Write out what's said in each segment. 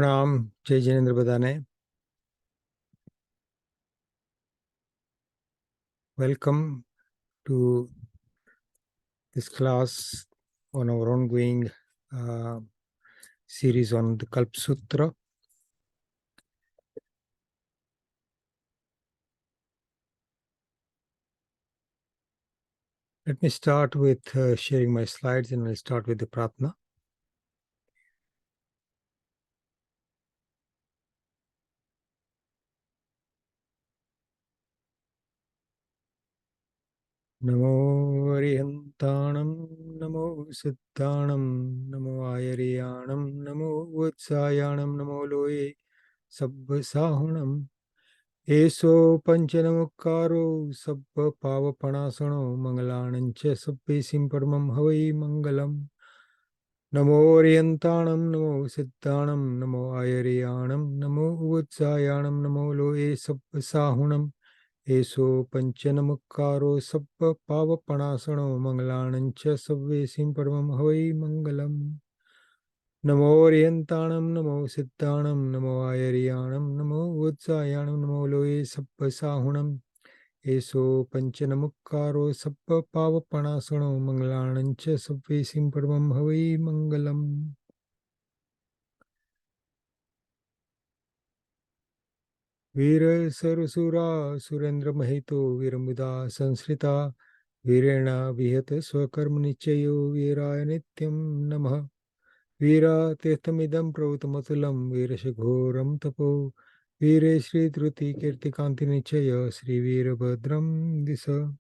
प्रणाम। जय Jinendra बदाने। Welcome to this class on our ongoing series on the Kalpa Sutra. Let me start with sharing my slides, and I'll start with the Pratna. Namo Arihantanam, Namo Siddhanam, Namo Ayariyanam, Namo Vatsayanam, Namo Loye Sabbasahunam. Eso Panchanamukaro Sabba Pavapanasano Mangalanancha Sabbesim Padmam Havai Mangalam. Namo Orientanam, Namo Siddhanam, Namo Ayariyanam, Namo Vatsayanam, Namo Loe Sabbasahunam. Eso Panchanamukaro Sabba Pavapanasano Mangalanancha Sabbesim Padmam Havai Mangalam. Namo Orientanam, Namo Siddhanam, Namo Ayariyanam, Namo Vatsayanam, Namo Loe Sabbasahunam. Eso Panchanamukaro Sabba Pavapanasano Mangalanancha Sabbesim Padmam Havai Mangalam. Veera Sarasura Surendra Mahito Virambuda Sansrita Virena Vihata Swakarma Nichayo Viraya Nityam Namah. Veera Tirthamidam Pravutamastulam Veera Shaghoram Tapo Veera Shri Druti Kirtikanti Nichaya Sri Veerabhadram Disa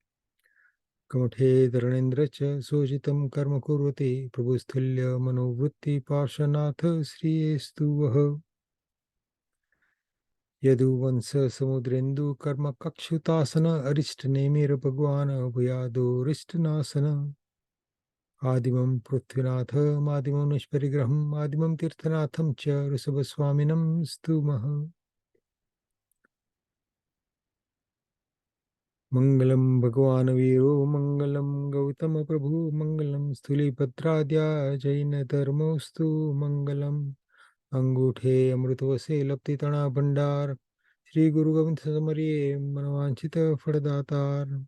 Kamathe Dharanendra Cha Sojitam Karma Kurvati Prabhustulya Manovrutti Parshanath Sri Estu यदुवंश समुद्रेन्दु कर्म कक्षुतासन अरिष्ट नेमिर भगवान अभयादो रिष्ट नासन आदिमं पृथ्वीनाथ आदिमं निष्परिग्रहम् आदिमं तीर्थनाथं च ऋषभस्वामिनं स्तुमः मंगलम भगवान वीरो मंगलम गौतम प्रभु मंगलम स्थूलिभद्राद्या जैन धर्मोस्तु मंगलम अंगूठे अमृतवसे लप्तितणा भंडार श्री गुरु Govind समरिये मनवांछित फलदातार.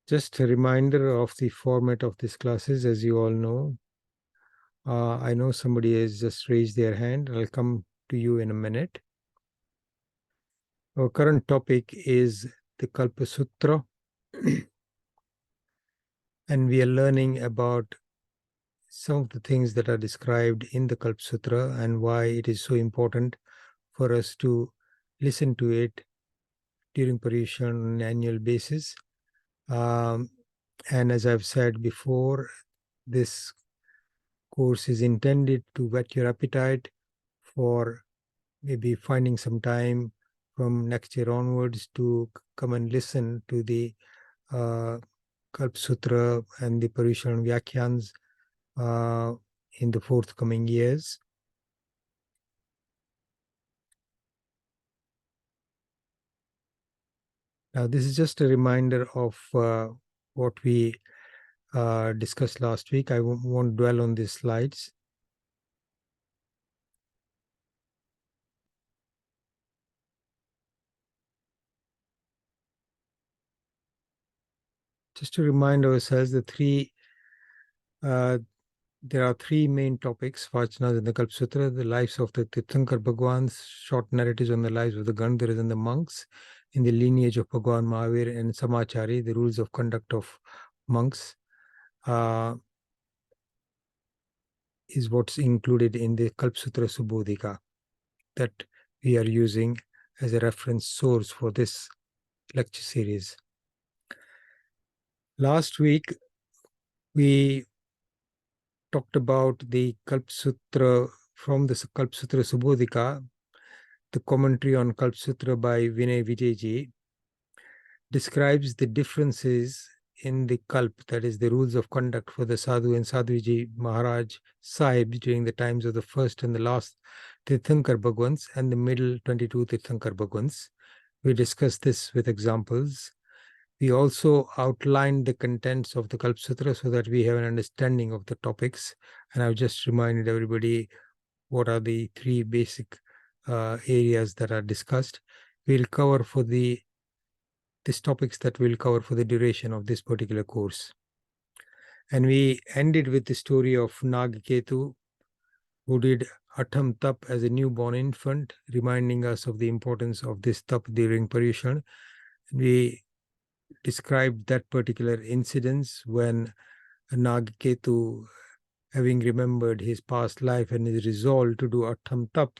Just a reminder of the format of these classes. As you all know, I know somebody has just raised their hand. I'll come to you in a minute. Our current topic is the Kalpa Sutra, and we are learning about some of the things that are described in the Kalpa Sutra and why it is so important for us to listen to it during Paryushan on an annual basis. And as I've said before, this course is intended to whet your appetite for maybe finding some time from next year onwards to come and listen to the Kalpa Sutra and the Paryushan Vyakhyans in the forthcoming years. Now, this is just a reminder of what we discussed last week. I won't dwell on these slides. Just to remind ourselves, there are three main topics, Vachanas in the Kalpa Sutra: the lives of the Tirthankar Bhagwans, short narratives on the lives of the Gandharas and the monks in the lineage of Bhagwan Mahavir, and Samachari, the rules of conduct of monks, is what's included in the Kalpa Sutra Subodhika that we are using as a reference source for this lecture series. Last week, we talked about the Kalpa Sutra from the Kalpa Sutra Subodhika. The commentary on Kalpa Sutra by Vinay Vijayji describes the differences in the Kalpa, that is the rules of conduct for the Sadhu and Sadhuji Maharaj Sahib during the times of the first and the last Tirthankar Bhagwans and the middle 22 Tirthankar Bhagwans. We discussed this with examples. We also outlined the contents of the Kalpa Sutra so that we have an understanding of the topics. And I've just reminded everybody what are the three basic areas that are discussed. We'll cover for these topics that we'll cover for the duration of this particular course. And we ended with the story of Nagaketu, who did Atham Tap as a newborn infant, reminding us of the importance of this tap during Paryushan. We described that particular incidence when Nagaketu, having remembered his past life and his resolve to do Atham Tap,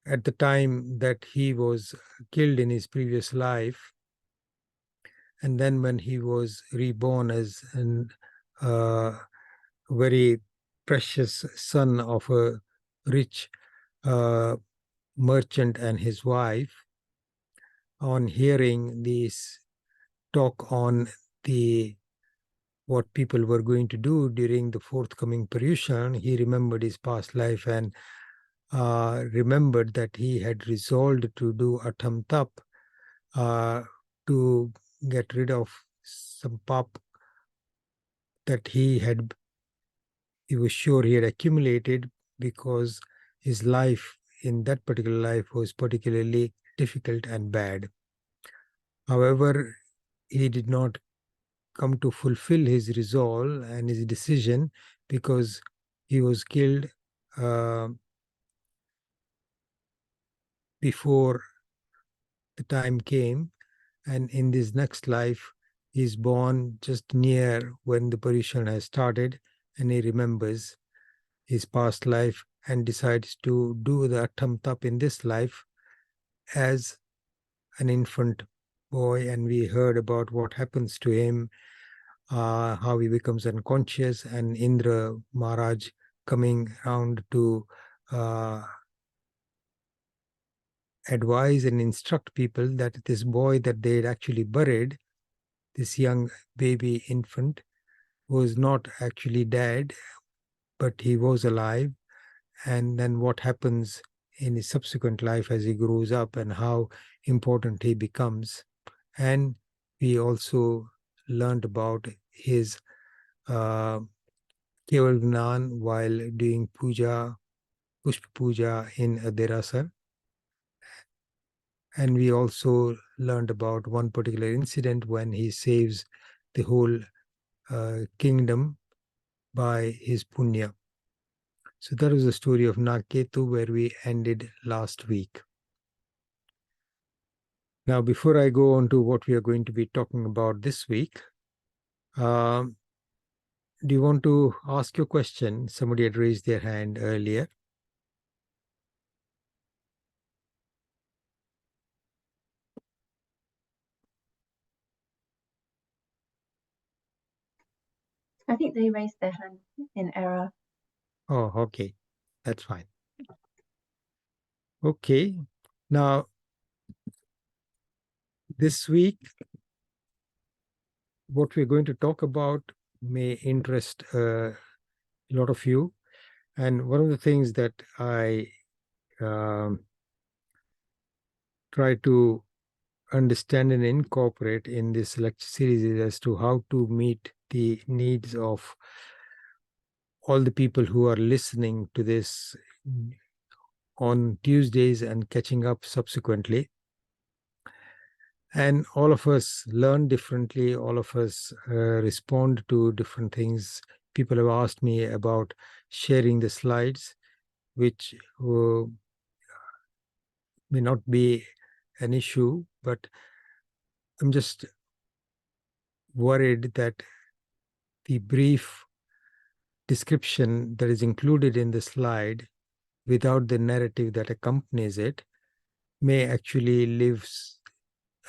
at the time that he was killed in his previous life, and then when he was reborn as a very precious son of a rich merchant and his wife, on hearing this talk on the what people were going to do during the forthcoming Paryushan, he remembered his past life and remembered that he had resolved to do Atham Tap to get rid of some pap that he was sure he had accumulated because his life in that particular life was particularly difficult and bad. However, he did not come to fulfill his resolve and his decision because he was killed before the time came, and in this next life he is born just near when the Paryushan has started, and he remembers his past life and decides to do the Atham Tap in this life as an infant boy. And we heard about what happens to him, how he becomes unconscious, and Indra Maharaj coming around to advise and instruct people that this boy that they had actually buried, this young baby infant, was not actually dead, but he was alive. And then what happens in his subsequent life as he grows up and how important he becomes. And we also learned about his Keval Gnan while doing puja, Pushpa Puja in Derasar. And we also learned about one particular incident when he saves the whole kingdom by his punya. So that was the story of Nagaketu where we ended last week. Now, before I go on to what we are going to be talking about this week, do you want to ask your question? Somebody had raised their hand earlier. I think they raised their hand in error. Oh, okay. That's fine. Okay. Now, this week, what we're going to talk about may interest a lot of you. And one of the things that I try to understand and incorporate in this lecture series is as to how to meet the needs of all the people who are listening to this on Tuesdays and catching up subsequently. And all of us learn differently. All of us respond to different things. People have asked me about sharing the slides, which may not be an issue, but I'm just worried that the brief description that is included in the slide without the narrative that accompanies it may actually leave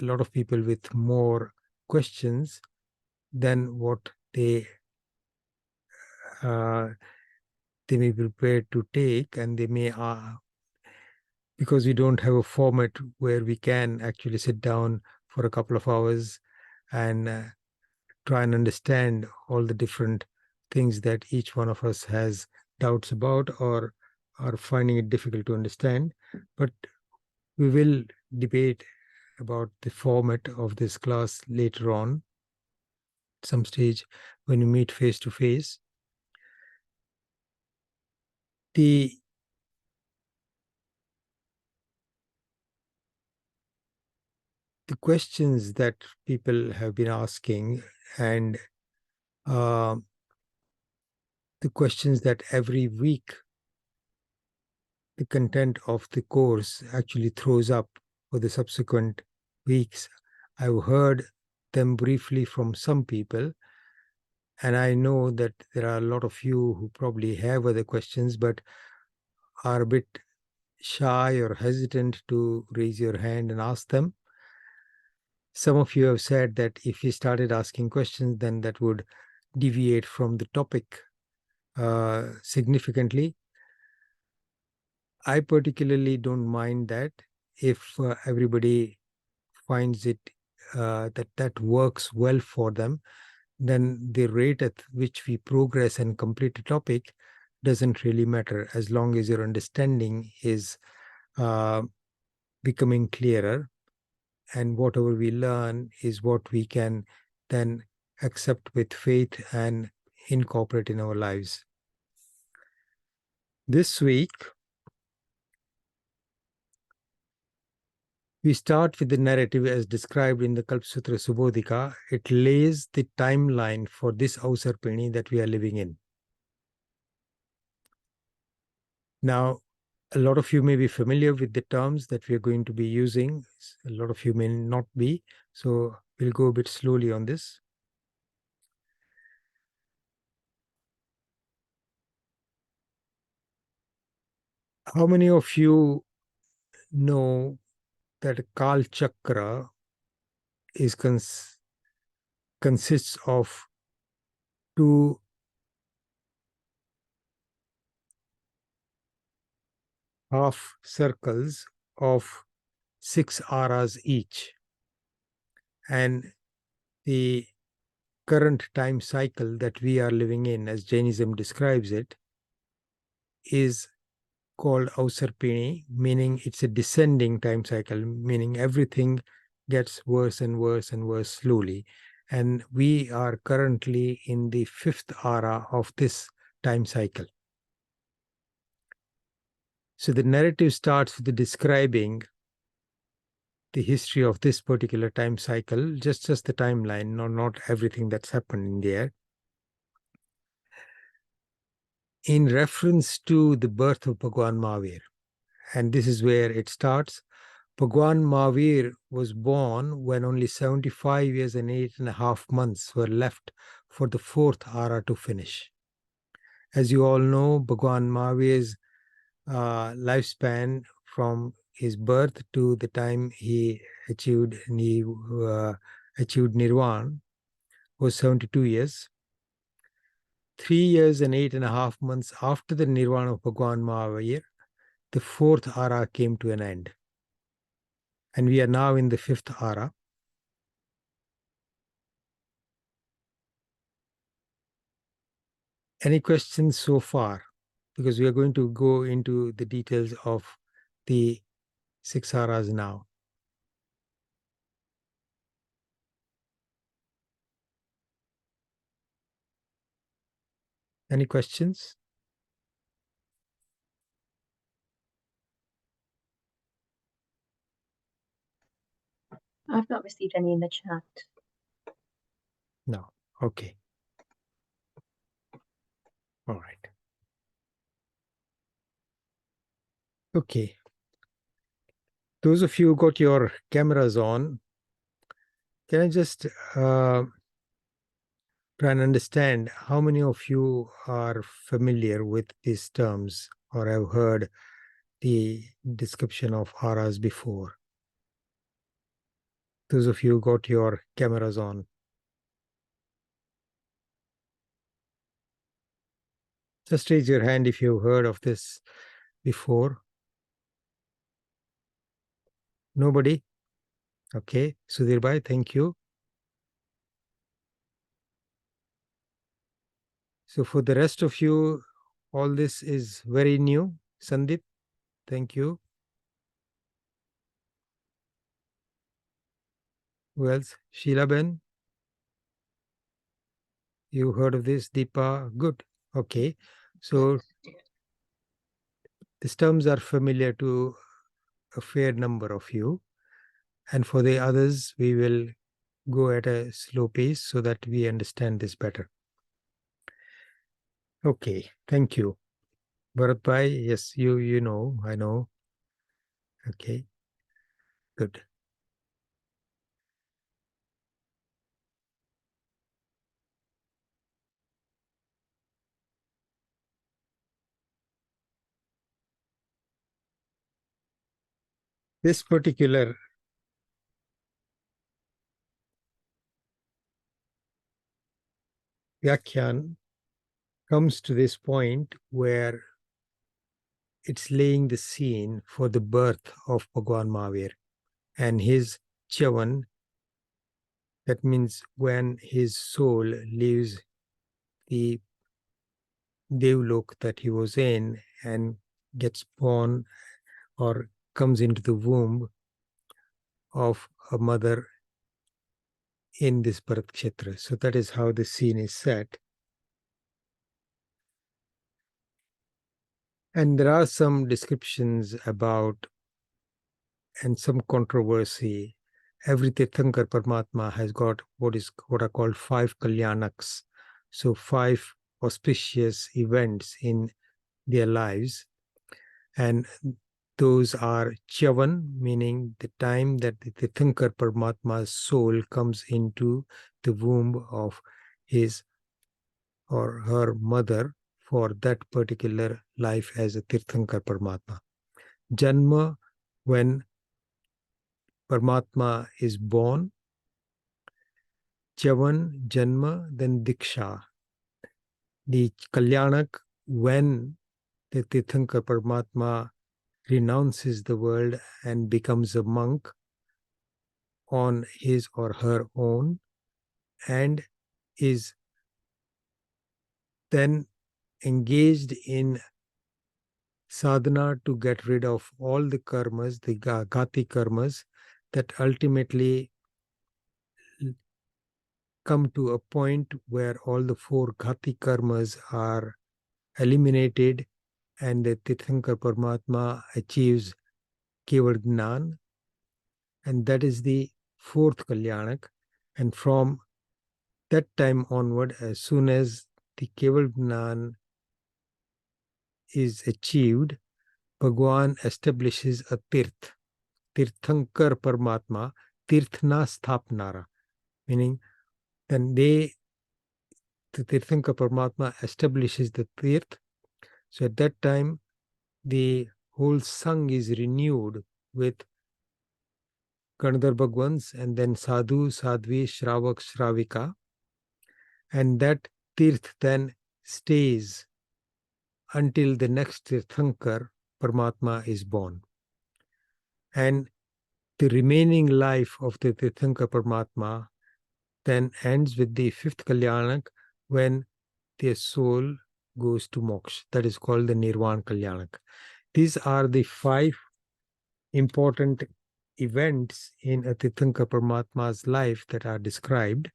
a lot of people with more questions than what they may be prepared to take, and they may because we don't have a format where we can actually sit down for a couple of hours and try and understand all the different things that each one of us has doubts about or are finding it difficult to understand. But we will debate about the format of this class later on, some stage when we meet face to face. The questions that people have been asking, and the questions that every week the content of the course actually throws up for the subsequent weeks. I've heard them briefly from some people, and I know that there are a lot of you who probably have other questions but are a bit shy or hesitant to raise your hand and ask them. Some of you have said that if you started asking questions, then that would deviate from the topic significantly. I particularly don't mind that if everybody finds it that works well for them, then the rate at which we progress and complete a topic doesn't really matter, as long as your understanding is becoming clearer, and whatever we learn is what we can then accept with faith and incorporate in our lives. This week, we start with the narrative as described in the Kalpa Sutra Subodhika. It lays the timeline for this Ausarpini that we are living in. Now, a lot of you may be familiar with the terms that we are going to be using. A lot of you may not be. So we'll go a bit slowly on this. How many of you know that Kal Chakra is consists of two half circles of 6 aras each, and the current time cycle that we are living in, as Jainism describes it, is called Ausarpini, meaning it's a descending time cycle, meaning everything gets worse and worse and worse slowly. And we are currently in the 5th ara of this time cycle. So the narrative starts with describing the history of this particular time cycle, just the timeline, not everything that's happened in there. In reference to the birth of Bhagwan Mahavir. And this is where it starts. Bhagwan Mahavir was born when only 75 years and 8.5 months were left for the 4th ara to finish. As you all know, Bhagwan Mahavir's lifespan from his birth to the time he achieved Nirvana was 72 years. 3 years and 8.5 months after the Nirvana of Bhagwan Mahavir, the 4th ara came to an end. And we are now in the 5th ara. Any questions so far? Because we are going to go into the details of the 6 aras now. Any questions? I've not received any in the chat. No. Okay. All right. Okay. Those of you who got your cameras on, can I just try and understand how many of you are familiar with these terms or have heard the description of aras before? Those of you who got your cameras on. Just raise your hand if you've heard of this before. Nobody? Okay. Sudhir Bhai, thank you. So for the rest of you, all this is very new. Sandeep, thank you. Who else? Sheila Ben? You heard of this, Deepa? Good. Okay. So these terms are familiar to a fair number of you. And for the others, we will go at a slow pace so that we understand this better. Okay. Thank you. Bharatbhai, yes, you know, I know. Okay. Good. This particular Vyakhyan comes to this point where it's laying the scene for the birth of Bhagwan Mahavir and his Chavan. That means when his soul leaves the Devlok that he was in and gets born or comes into the womb of a mother in this Bharat Kshetra. So that is how the scene is set. And there are some descriptions about and some controversy. Every Tirthankar Paramatma has got what are called 5 Kalyanaks. So 5 auspicious events in their lives. And those are Chavan, meaning the time that the Tirthankar Paramatma's soul comes into the womb of his or her mother for that particular life as a Tirthankar Paramatma. Janma, when Paramatma is born. Chavan, Janma, then Diksha. The Kalyanak, when the Tirthankar Paramatma renounces the world and becomes a monk on his or her own and is then engaged in sadhana to get rid of all the karmas, the Ghati karmas, that ultimately come to a point where all the 4 Ghati karmas are eliminated and the Tirthankar Paramatma achieves Keval Gnan, and that is the 4th Kalyanak. And from that time onward, as soon as the Keval Gnan is achieved, Bhagwan establishes a Tirthankar Paramatma, Tirthna Sthapnara, meaning then the Tirthankar Paramatma establishes the Tirth. So at that time, the whole Sangh is renewed with Ganadhar Bhagwans and then Sadhu, Sadhvi, Shravak, Shravika. And that Tirth then stays until the next Tirthankar Paramatma is born. And the remaining life of the Tirthankar Paramatma then ends with the 5th Kalyanak when their soul goes to moksha. That is called the Nirvana Kalyanak. These are the 5 important events in a Tirthankar Paramatma's life that are described.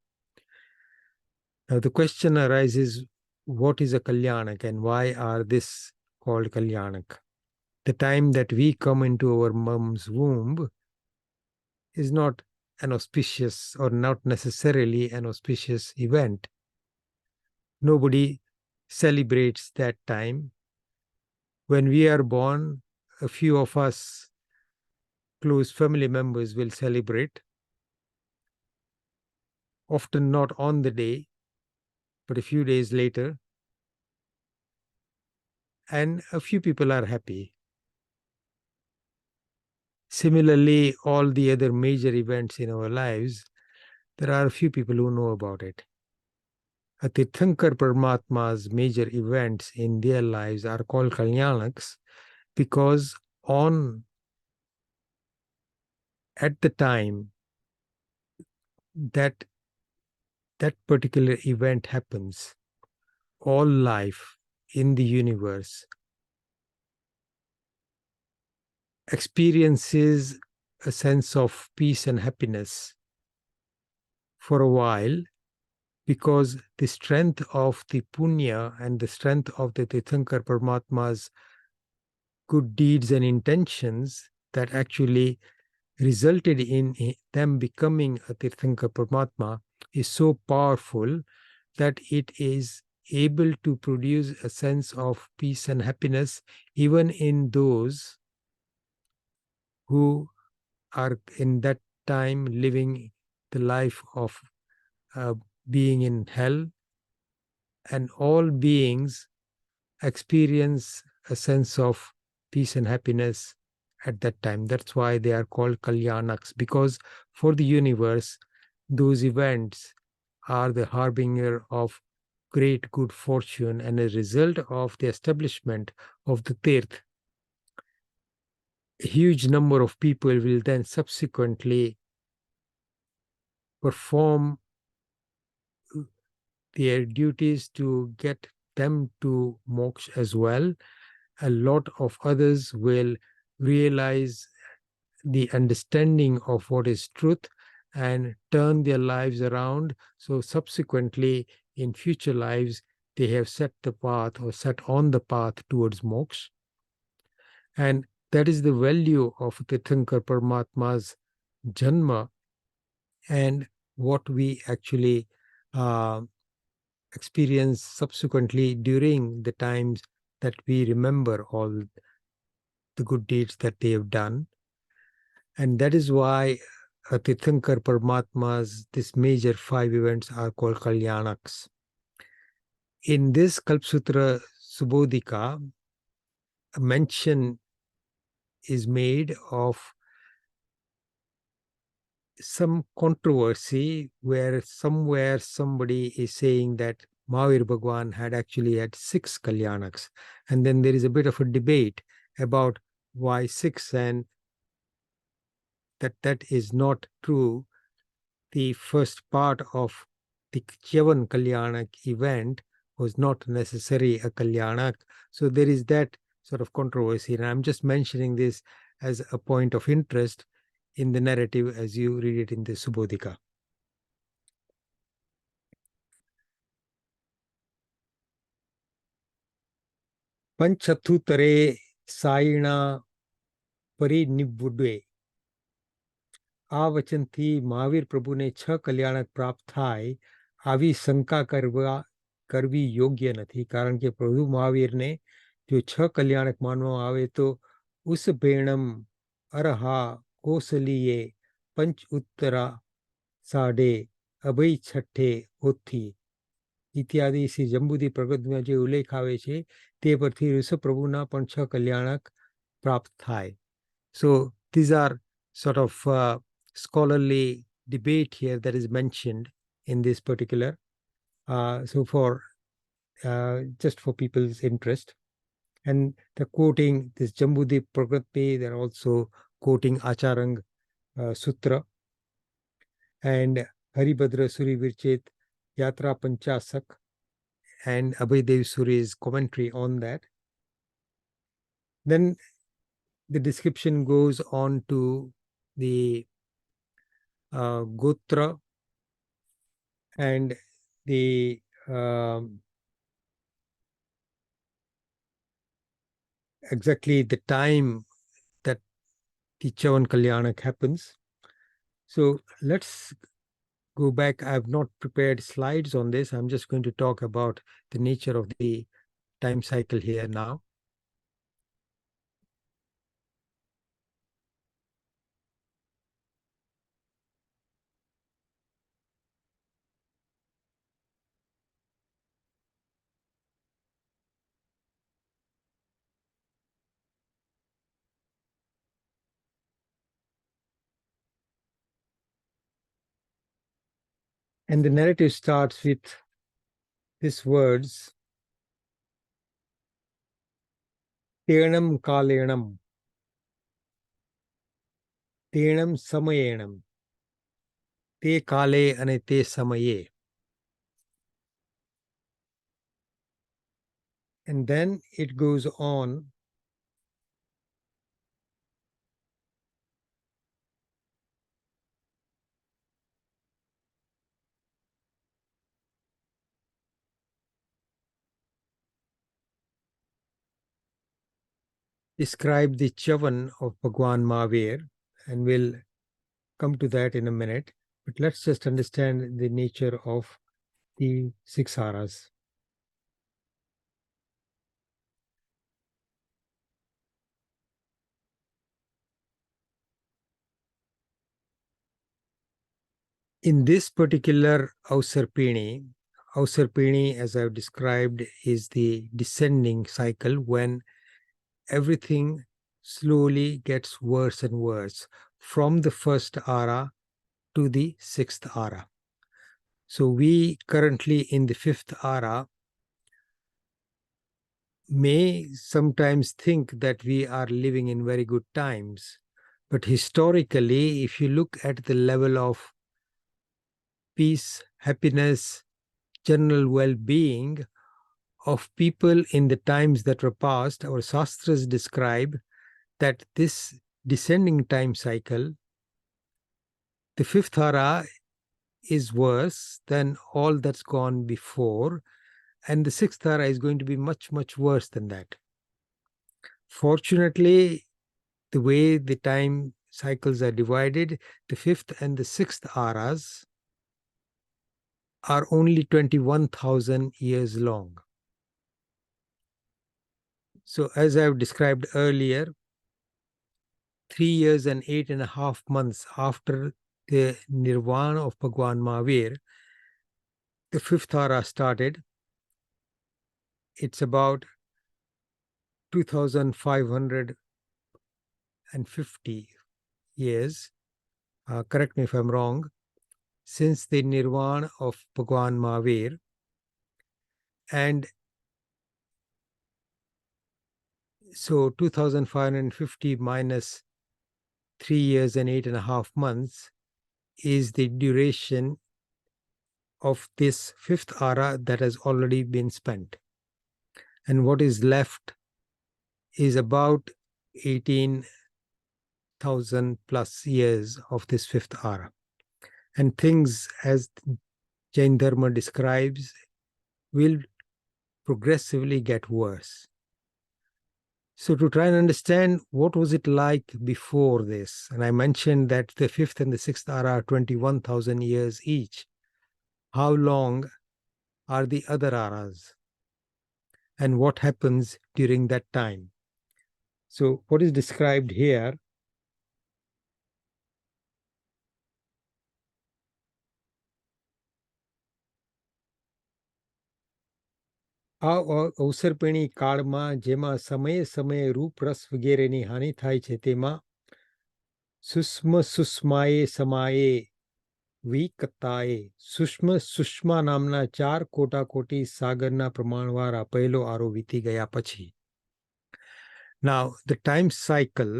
Now the question arises, what is a Kalyanak and why are this called Kalyanak? The time that we come into our mom's womb is not an auspicious or not necessarily an auspicious event. Nobody celebrates that time. When we are born, a few of us close family members will celebrate, often not on the day, but a few days later. And a few people are happy. Similarly, all the other major events in our lives, there are a few people who know about it. A Tirthankar Paramatma's major events in their lives are called Kalyanaks because at the time that that particular event happens, all life in the universe experiences a sense of peace and happiness for a while, because the strength of the punya and the strength of the Tirthankar Paramatma's good deeds and intentions that actually resulted in them becoming a Tirthankar Paramatma is so powerful that it is able to produce a sense of peace and happiness even in those who are in that time living the life of uh, being in hell, and all beings experience a sense of peace and happiness at that time. That's why they are called Kalyanaks, because for the universe, those events are the harbinger of great good fortune, and a result of the establishment of the Tirth, a huge number of people will then subsequently perform their duties to get them to moksha as well. A lot of others will realize the understanding of what is truth and turn their lives around. So subsequently, in future lives, they have set the path or set on the path towards moksha. And that is the value of Tirthankar Paramatma's Janma, and what we actually uh, experience subsequently during the times that we remember all the good deeds that they have done. And that is why Tirthankar Paramatma's this major 5 events are called Kalyanaks. In this Kalpa Sutra Subodhika, a mention is made of some controversy where somewhere somebody is saying that Mahavir Bhagwan had 6 Kalyanaks. And then there is a bit of a debate about why 6, and that is not true. The first part of the Kyavan Kalyanak event was not necessarily a Kalyanak. So there is that sort of controversy. And I'm just mentioning this as a point of interest in the narrative as you read it in the Subodhika. पंचतुतरे साइणा परिनिवुडे આ વચનથી મહાવીર પ્રભુને 6 કલ્યાણક પ્રાપ્ત થાય આવી શંકા કરવી યોગ્ય નથી, કારણ કે પ્રભુ મહાવીરને જો 6 કલ્યાણક માનવામાં આવે તો ઉસ ભેણમ અરહા કોસલીએ પંચ ઉત્તરા સાડે અભય છઠ્ઠે ઓથી ઇત્યાદિ શ્રી જંબુદી પ્રગટમાં જે ઉલ્લેખ આવે છે તે પરથી ઋષભપ્રભુના પણ 6 કલ્યાણક પ્રાપ્ત થાય. So these are sort of scholarly debate here that is mentioned in this particular. So for just for people's interest, and they're quoting this Jambudip Pragatpe, they're also quoting Acharang Sutra and Haribhadra Suri Virchit Yatra Panchasak and Abhaydev Suri's commentary on that. Then the description goes on to the Gotra and the exactly the time that the Chavan Kalyanak happens. So let's go back. I have not prepared slides on this. I'm just going to talk about the nature of the time cycle here now. And the narrative starts with these words, Tenam Kalenam, Tenam Samayenam, Te Kale ane Te Samaye. And then it goes on describe the Chavan of Bhagwan Mahavir, and we'll come to that in a minute. But let's just understand the nature of the six aras. In this particular Ausarpini, as I've described, is the descending cycle when everything slowly gets worse and worse from the first ara to the sixth ara. So we currently in the fifth ara may sometimes think that we are living in very good times. But historically, if you look at the level of peace, happiness, general well-being of people in the times that were past, our Shastras describe that this descending time cycle, the fifth ara, is worse than all that's gone before, and the sixth ara is going to be much, much worse than that. Fortunately, the way the time cycles are divided, the fifth and the sixth aras are only 21,000 years long. So as I've described earlier, 3 years and 8.5 months after the nirvana of Bhagwan Mahavir, the fifth ara started. It's about 2,550 years, correct me if I'm wrong, since the nirvana of Bhagwan Mahavir. And so 2,550 minus 3 years and 8.5 months is the duration of this fifth ara that has already been spent. And what is left is about 18,000 plus years of this fifth ara. And things, as Jain Dharma describes, will progressively get worse. So to try and understand what was it like before this, and I mentioned that the fifth and the sixth ara are 21,000 years each. How long are the other aras? And what happens during that time? So what is described here આ અવસરપેણી કાળમાં જેમાં સમયે સમયે રૂપ રસ વગેરેની હાનિ થાય છે તેમાં સુષ્માએ સમાયે વિકતાએ સુષ્મા નામના 4 કોટાકોટી સાગરના પ્રમાણવાળા પહેલો આરો વીતી ગયા પછી. Now, the time cycle,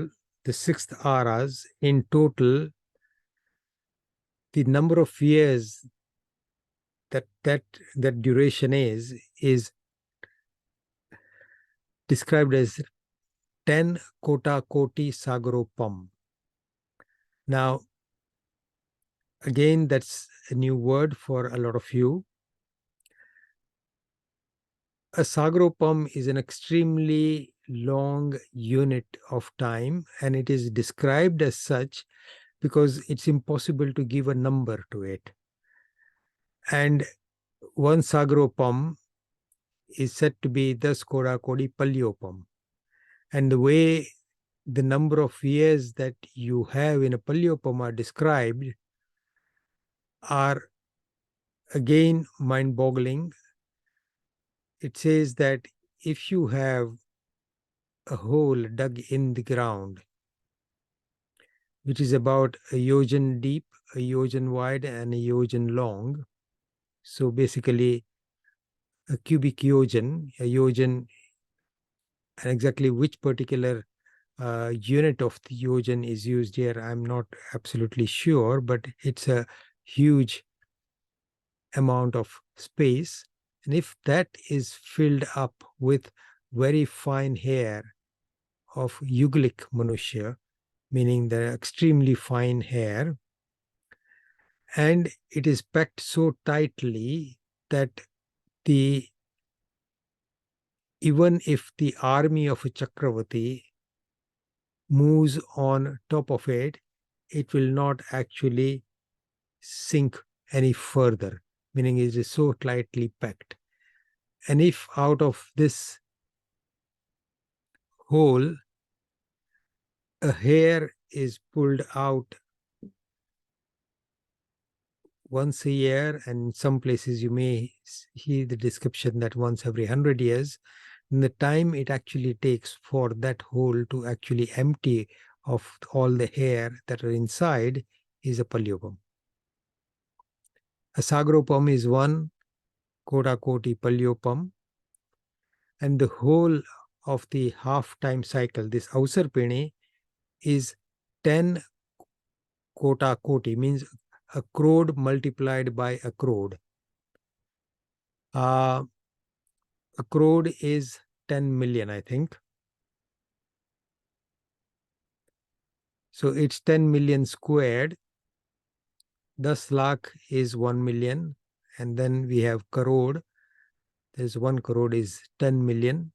the sixth aras, in total, the number of years that duration is described as 10 kotakoti sagaropam. Now, again, that's a new word for a lot of you. A sagaropam is an extremely long unit of time, and it is described as such because it's impossible to give a number to it. And one sagaropam is said to be 10 kodakodi palyopam. And the way the number of years that you have in a palyopam are described are again mind-boggling. It says that if you have a hole dug in the ground, which is about a yojan deep, a yojan wide, and a yojan long, so basically a cubic yojan, and exactly which particular unit of the yojan is used here, I'm not absolutely sure, but it's a huge amount of space. And if that is filled up with very fine hair of Yuglik Manushya, meaning the extremely fine hair, and it is packed so tightly that even if the army of a Chakravati moves on top of it, it will not actually sink any further, meaning it is so tightly packed. And if out of this hole a hair is pulled out once a year, and in some places you may hear the description that once every 100 years, and the time it actually takes for that hole to actually empty of all the hair that are inside is a palyogam. A sagropam is one kodakoti palyopam, and the whole of the half-time cycle, this Ausarpini, is 10 kota koti, means a crore multiplied by a crore. A crore is 10 million, I think. So it's 10 million squared. 10 lakh is 1 million. And then we have crore. There's 1 crore is 10 million.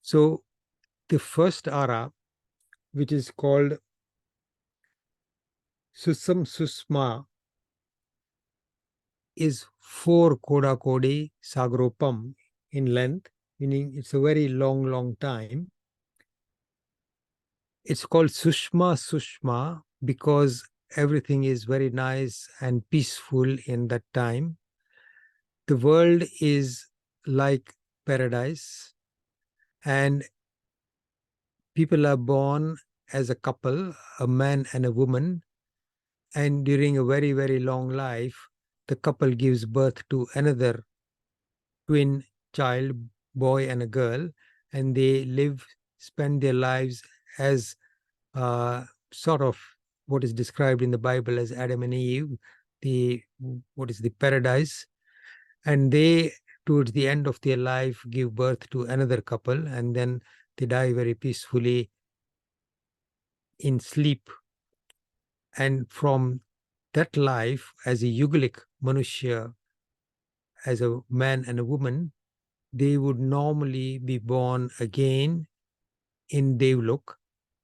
So the first ara, which is called Susam Susma, is 4 koda kodi sagropam in length, meaning it's a very long time. It's called Sushma Sushma because everything is very nice and peaceful in that time. The world is like paradise, and people are born as a couple, a man and a woman, and during a very long life, the couple gives birth to another twin child, boy and a girl, and they spend their lives as sort of what is described in the Bible as Adam and Eve, the paradise, and they, towards the end of their life, give birth to another couple, and then they die very peacefully in sleep. And from that life, as a yugulik manushya, as a man and a woman, they would normally be born again in Devlok,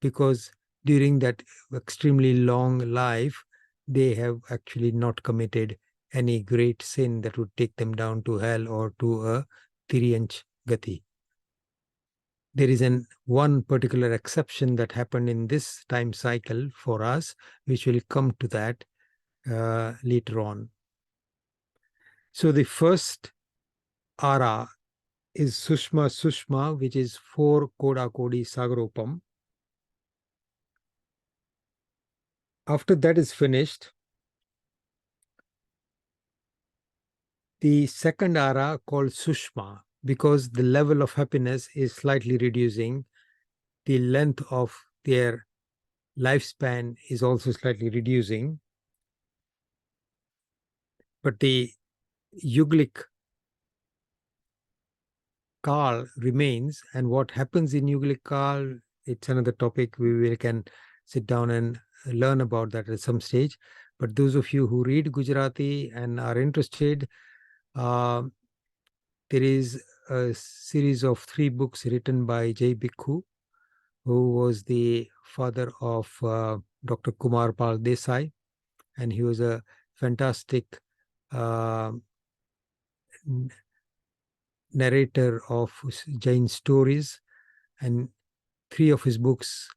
because during that extremely long life, they have actually not committed any great sin that would take them down to hell or to a Tiriyanch Gati. There is one particular exception that happened in this time cycle for us, which will come to that later on. So the first ara is Sushma Sushma, which is 4 Koda Kodi Sagropam. After that is finished, the second ara called Sushma, because the level of happiness is slightly reducing, the length of their lifespan is also slightly reducing, but the Yuglic Kal remains. And what happens in Yuglic Kal, it's another topic. We can sit down and learn about that at some stage. But those of you who read Gujarati and are interested, there is a series of 3 books written by Jai Bhikkhu, who was the father of Dr. Kumar Pal Desai, and he was a fantastic narrator of Jain stories. And 3 of his books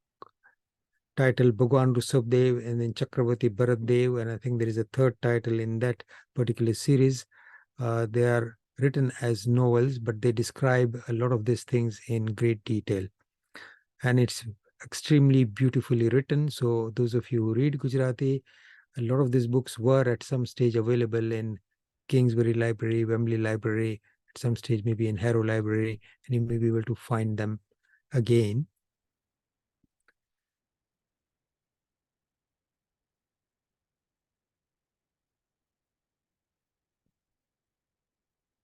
titled Bhagwan Rushabdev and then Chakravarti Bharatdev, and I think there is a third title in that particular series. They are written as novels, but they describe a lot of these things in great detail. And it's extremely beautifully written. So those of you who read Gujarati, a lot of these books were at some stage available in Kingsbury Library, Wembley Library, at some stage maybe in Harrow Library, and you may be able to find them again.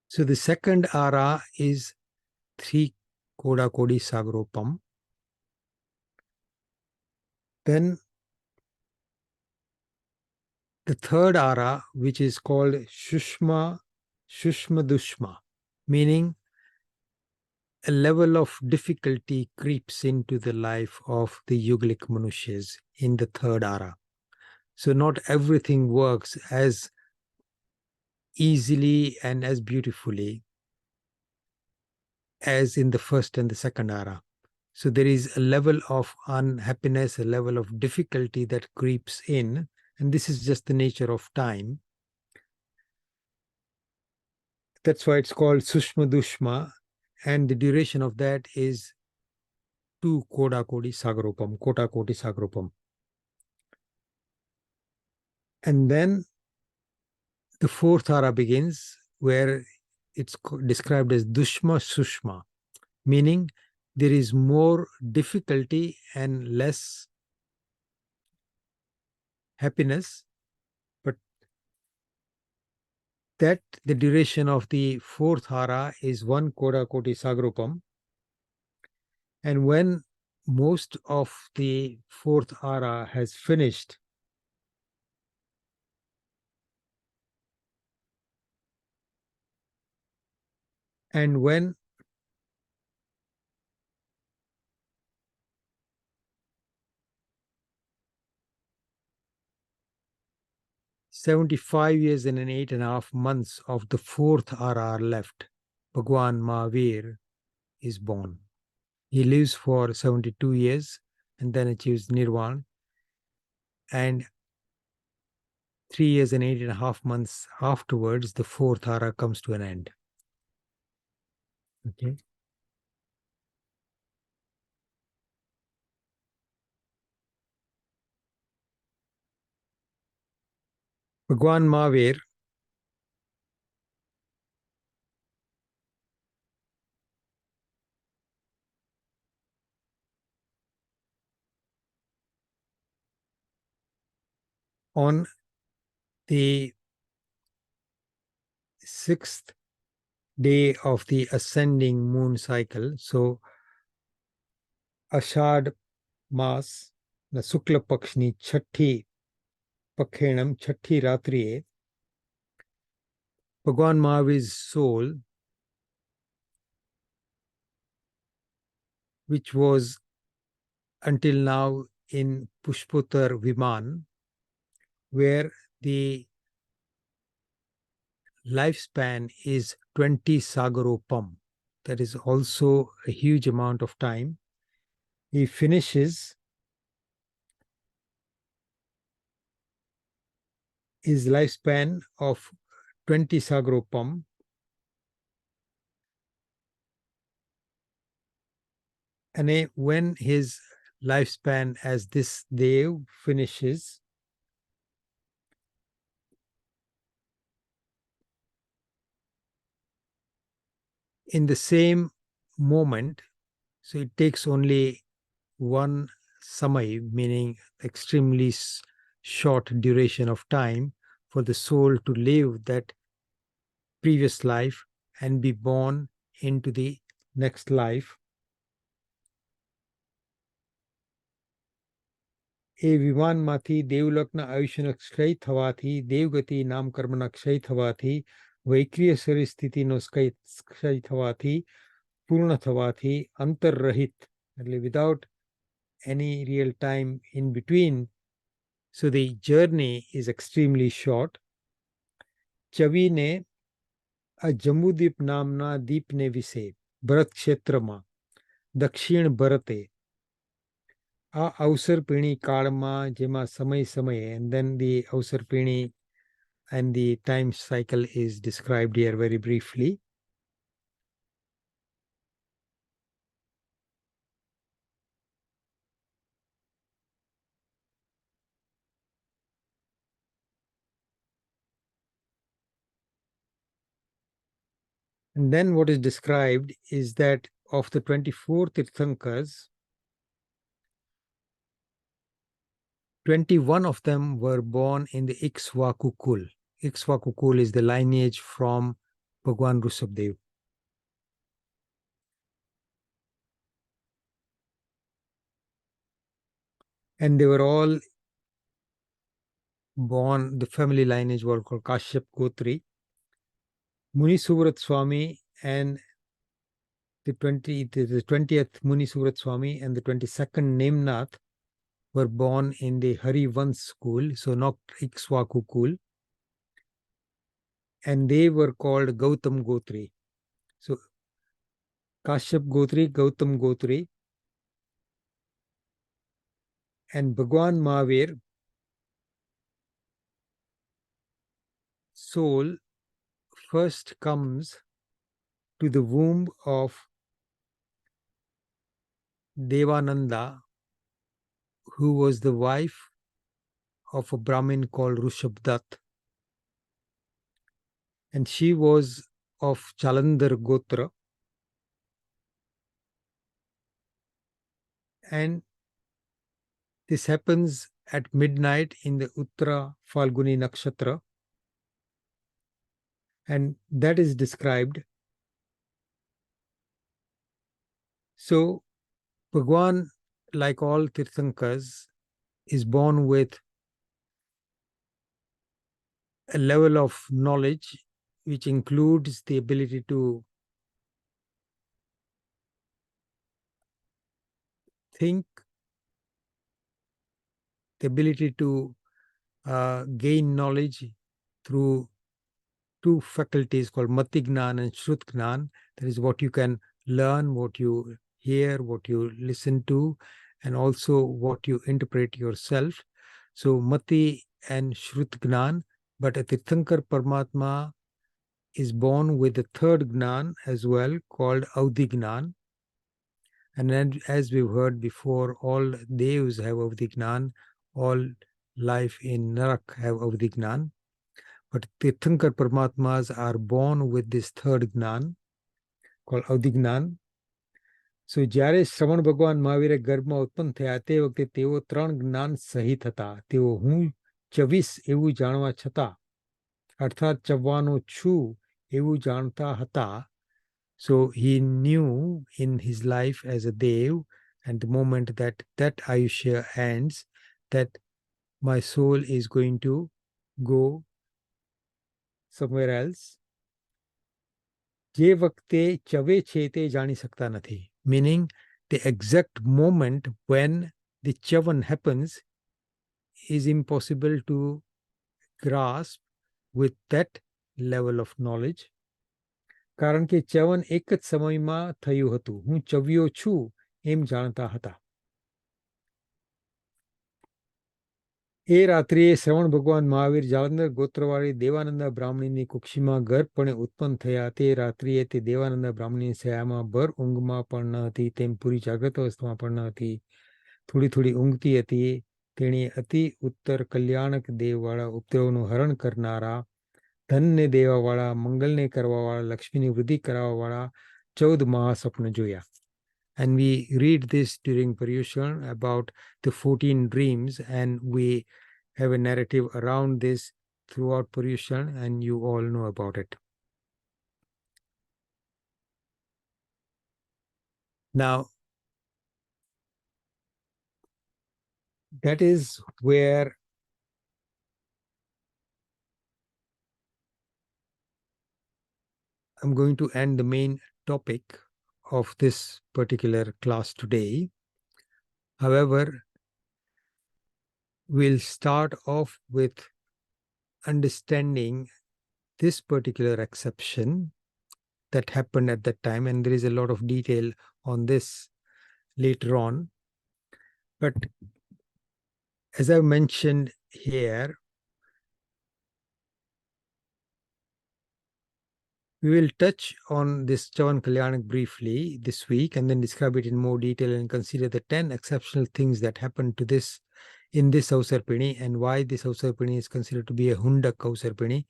So the second ara is 3 Koda Kodi Sagropam. Then the third ara, which is called Shushma Dushma, meaning a level of difficulty creeps into the life of the Yuglik Manushas in the third ara. So not everything works as easily and as beautifully as in the first and the second ara. So there is a level of unhappiness, a level of difficulty that creeps in, and this is just the nature of time. That's why it's called Sushma Dushma, and the duration of that is 2 Koda Kodi Sagarupam, Kota Koti Sagarupam. And then the fourth ara begins, where it's described as Dushma Sushma, meaning there is more difficulty and less happiness, but that the duration of the fourth hara is 1 Koda Koti Sagrupam. And when most of the fourth hara has finished, and when "75 years and 8.5 months of the fourth hara are left, Bhagwan Mahavir is born. He lives for 72 years and then achieves Nirvana. And 3 years and 8.5 months afterwards, the fourth hara comes to an end. Okay. Bhagwan Mahavir on the 6th day of the ascending moon cycle. So Ashad Mas, the Sukla Pakshni Chatti Pakhenam Chatti Ratriye, Bhagwan Mahavir's soul, which was until now in Pushpotar Viman, where the lifespan is 20 Sagaropam. That is also a huge amount of time. He finishes his lifespan of 20 Sagaropam, and when his lifespan as this Dev finishes, in the same moment, so it takes only one samay, meaning extremely short duration of time for the soul to live that previous life and be born into the next life. એ વિમાનમાંથી દેવલોકના આયુષ્યનો ક્ષય થવાથી દેવગતિ નામ કર્મના ક્ષય થવાથી વૈક્રિય શરીર સ્થિતિનો ક્ષય થવાથી પૂર્ણ થવાથી અંતરરહિત, એટલે without any real time in between. So the journey is extremely short. ચવીને આ જંબુદ્વીપ નામના દ્વીપને વિશે ભરત ક્ષેત્રમાં દક્ષિણ ભરતે આ અવસરપીણી કાળમાં જેમાં સમય સમયે, and then the અવસરપીણી and the time cycle is described here very briefly. And then what is described is that of the 24 Tirthankars, 21 of them were born in the Ikshvaku Kul. Ikshvaku Kul is the lineage from Bhagwan Rushabdev. And they were all born, the family lineage was called Kashyap Gotri. Muni Suvrat Swami and the 20th Muni Suvrat Swami and the 22nd Nemnath were born in the Harivansh school, so not Ikswaku school, and they were called Gautam Gotri. So Kashyap Gotri, Gautam Gotri, and Bhagwan Mahavir soul first comes to the womb of Devananda, who was the wife of a Brahmin called Rushabdat. And she was of Jalandhar Gotra. And this happens at midnight in the Uttara Falguni Nakshatra. And that is described. So, Bhagwan, like all Tirthankars, is born with a level of knowledge which includes the ability to think, the ability to gain knowledge through two faculties called Matignan and Shrutgnan. That is what you can learn, what you hear, what you listen to, and also what you interpret yourself. So Mati and Shrutgnan, but a Tirthankar Paramatma is born with the third Gnan as well, called Avdignan. And then, as we've heard before, all devs have Avdignan, all life in Narak have Avdignan. But Tirthankar Paramatmas are born with this third Gnan, called Avdignan. So, જ્યારે શ્રવણ ભગવાન મહાવીરે ગર્ભમાં ઉત્પન્ન થયા તે વખતે તેઓ ત્રણ જ્ઞાન સહિત હતા. તેઓ હું 24 એવું જાણવા છતાં, અર્થાત ચવવાનો છું એવું જાણતા હતા. So he knew in his life as a Dev, and the moment that Ayushya ends, that my soul is going to go somewhere else. જે વખતે ચવે છે તે જાણી શકતા નથી. Meaning the exact moment when the chavan happens is impossible to grasp with that level of knowledge. કારણ કે ચ્યવન એક જ સમયમાં થયું હતું. હું ચવ્યો છું એમ જાણતા હતા. એ રાત્રિએ શ્રવણ ભગવાન મહાવીર જાલંધર ગોત્રવાળી દેવાનંદ બ્રાહ્મણીની કુક્ષીમાં ગર્ભપણે ઉત્પન્ન થયા. તે રાત્રિએ તે દેવાનંદ બ્રાહ્મણીની શયામાં ભર ઊંઘમાં પણ ન હતી, તેમ પૂરી જાગ્રત અવસ્થામાં પણ ન હતી. થોડી થોડી ઊંઘતી હતી. તેણે અતિ ઉત્તર કલ્યાણક દેવવાળા ઉપદ્રવનું હરણ કરનારા, ધનને દેવાવાળા, મંગલને કરવાવાળા, લક્ષ્મીની વૃદ્ધિ કરાવવાવાળા 14 મહાસ્વપ્ન જોયા. And we read this during Paryushan about the 14 dreams, and we have a narrative around this throughout Paryushan, and you all know about it. Now, that is where I'm going to end the main topic of this particular class today. However, we'll start off with understanding this particular exception that happened at that time, and there is a lot of detail on this later on. But as I've mentioned here, we will touch on this Chavan Kalyanak briefly this week and then describe it in more detail and consider the 10 exceptional things that happened to this in this Avsarpini and why this Avsarpini is considered to be a Hundak Avsarpini,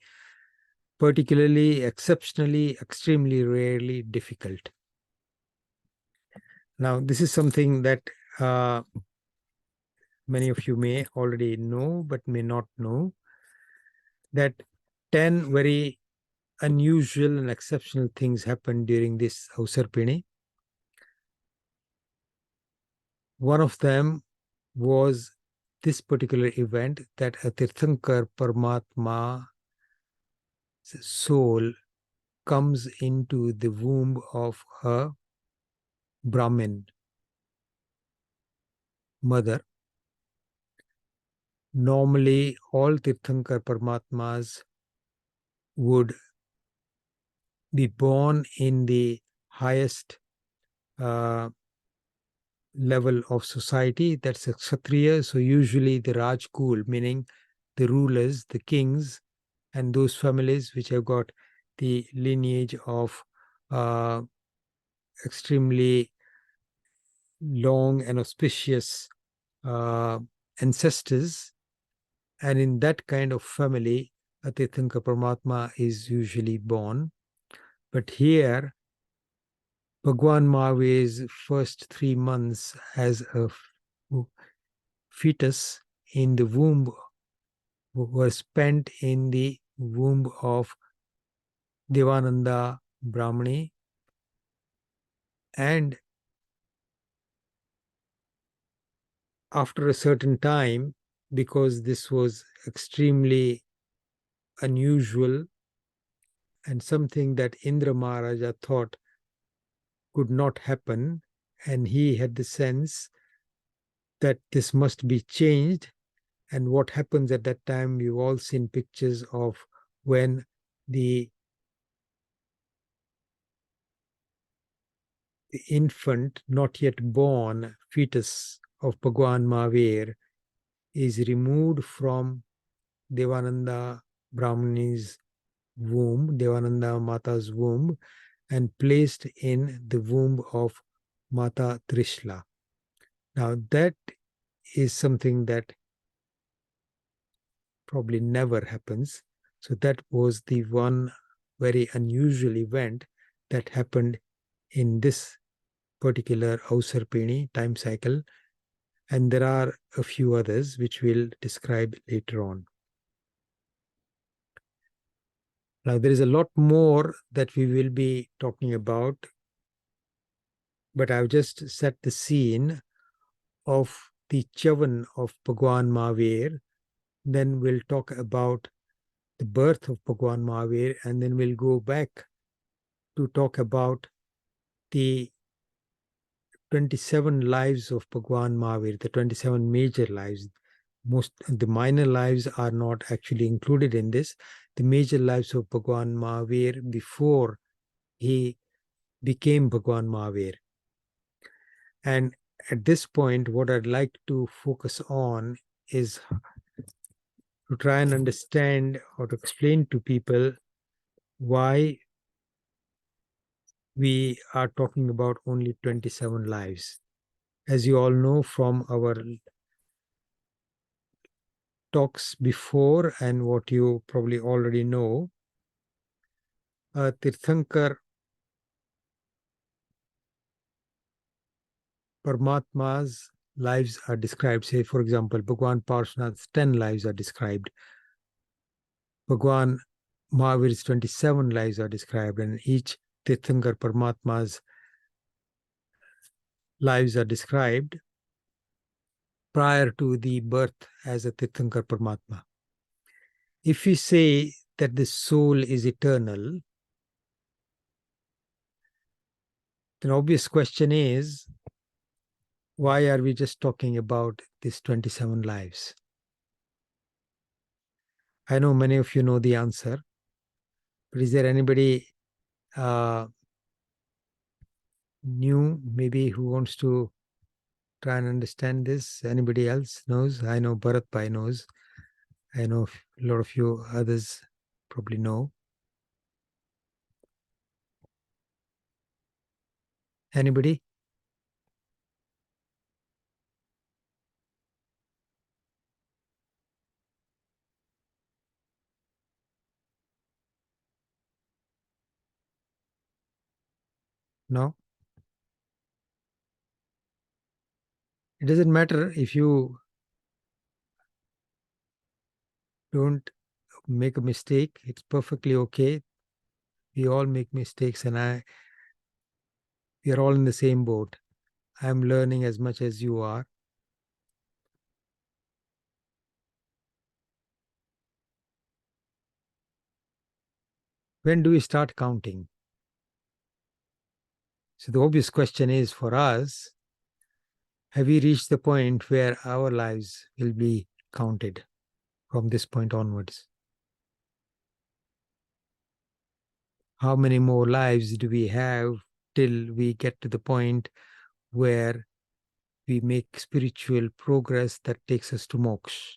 particularly, exceptionally, extremely, rarely difficult. Now, this is something that many of you may already know but may not know, that 10 very unusual and exceptional things happened during this Avsarpini. One of them was this particular event, that a Tirthankar Paramatma soul comes into the womb of a Brahmin mother. Normally, all Tirthankar Paramatmas would be born in the highest level of society. That's a Kshatriya. So usually the Rajkul, meaning the rulers, the kings, and those families which have got the lineage of extremely long and auspicious ancestors. And in that kind of family, a Tirthankar Paramatma is usually born. But here, Bhagwan Mahavir's first 3 months as a fetus in the womb were spent in the womb of Devananda Brahmani, and after a certain time, because this was extremely unusual and something that Indra Maharaja thought could not happen, and he had the sense that this must be changed. And what happens at that time, we've all seen pictures of when the infant, not yet born fetus of Bhagwan Mahavir is removed from Devananda Brahmani's womb, Devananda Mata's womb, and placed in the womb of Mata Trishla. Now, that is something that probably never happens. So that was the one very unusual event that happened in this particular Ausarpini time cycle. And there are a few others which we'll describe later on. Now, there is a lot more that we will be talking about, but I've just set the scene of the Chavan of Bhagwan Mahavir. Then we'll talk about the birth of Bhagwan Mahavir, and then we'll go back to talk about the 27 lives of Bhagwan Mahavir, the 27 major lives. The minor lives are not actually included in this. The major lives of Bhagwan Mahavir before he became Bhagwan Mahavir. And at this point, what I'd like to focus on is to try and understand or to explain to people why we are talking about only 27 lives. As you all know from our talks before and what you probably already know, Tirthankar Paramatma's lives are described. Say, for example, Bhagwan Parshvanath's 10 lives are described. Bhagwan Mahavir's 27 lives are described, and each Tirthankar Paramatma's lives are described prior to the birth as a Tirthankar Paramatma. If we say that the soul is eternal, the obvious question is, why are we just talking about these 27 lives? I know many of you know the answer, but is there anybody new maybe who wants to try and understand this? Anybody else knows? I know Bharat Bhai knows. I know a lot of you others probably know. Anybody? No? It doesn't matter if you don't make a mistake. It's perfectly okay. We all make mistakes, and we are all in the same boat. I'm learning as much as you are. when do we start counting? So the obvious question is for us, have we reached the point where our lives will be counted from this point onwards? How many more lives do we have till we get to the point where we make spiritual progress that takes us to moksha?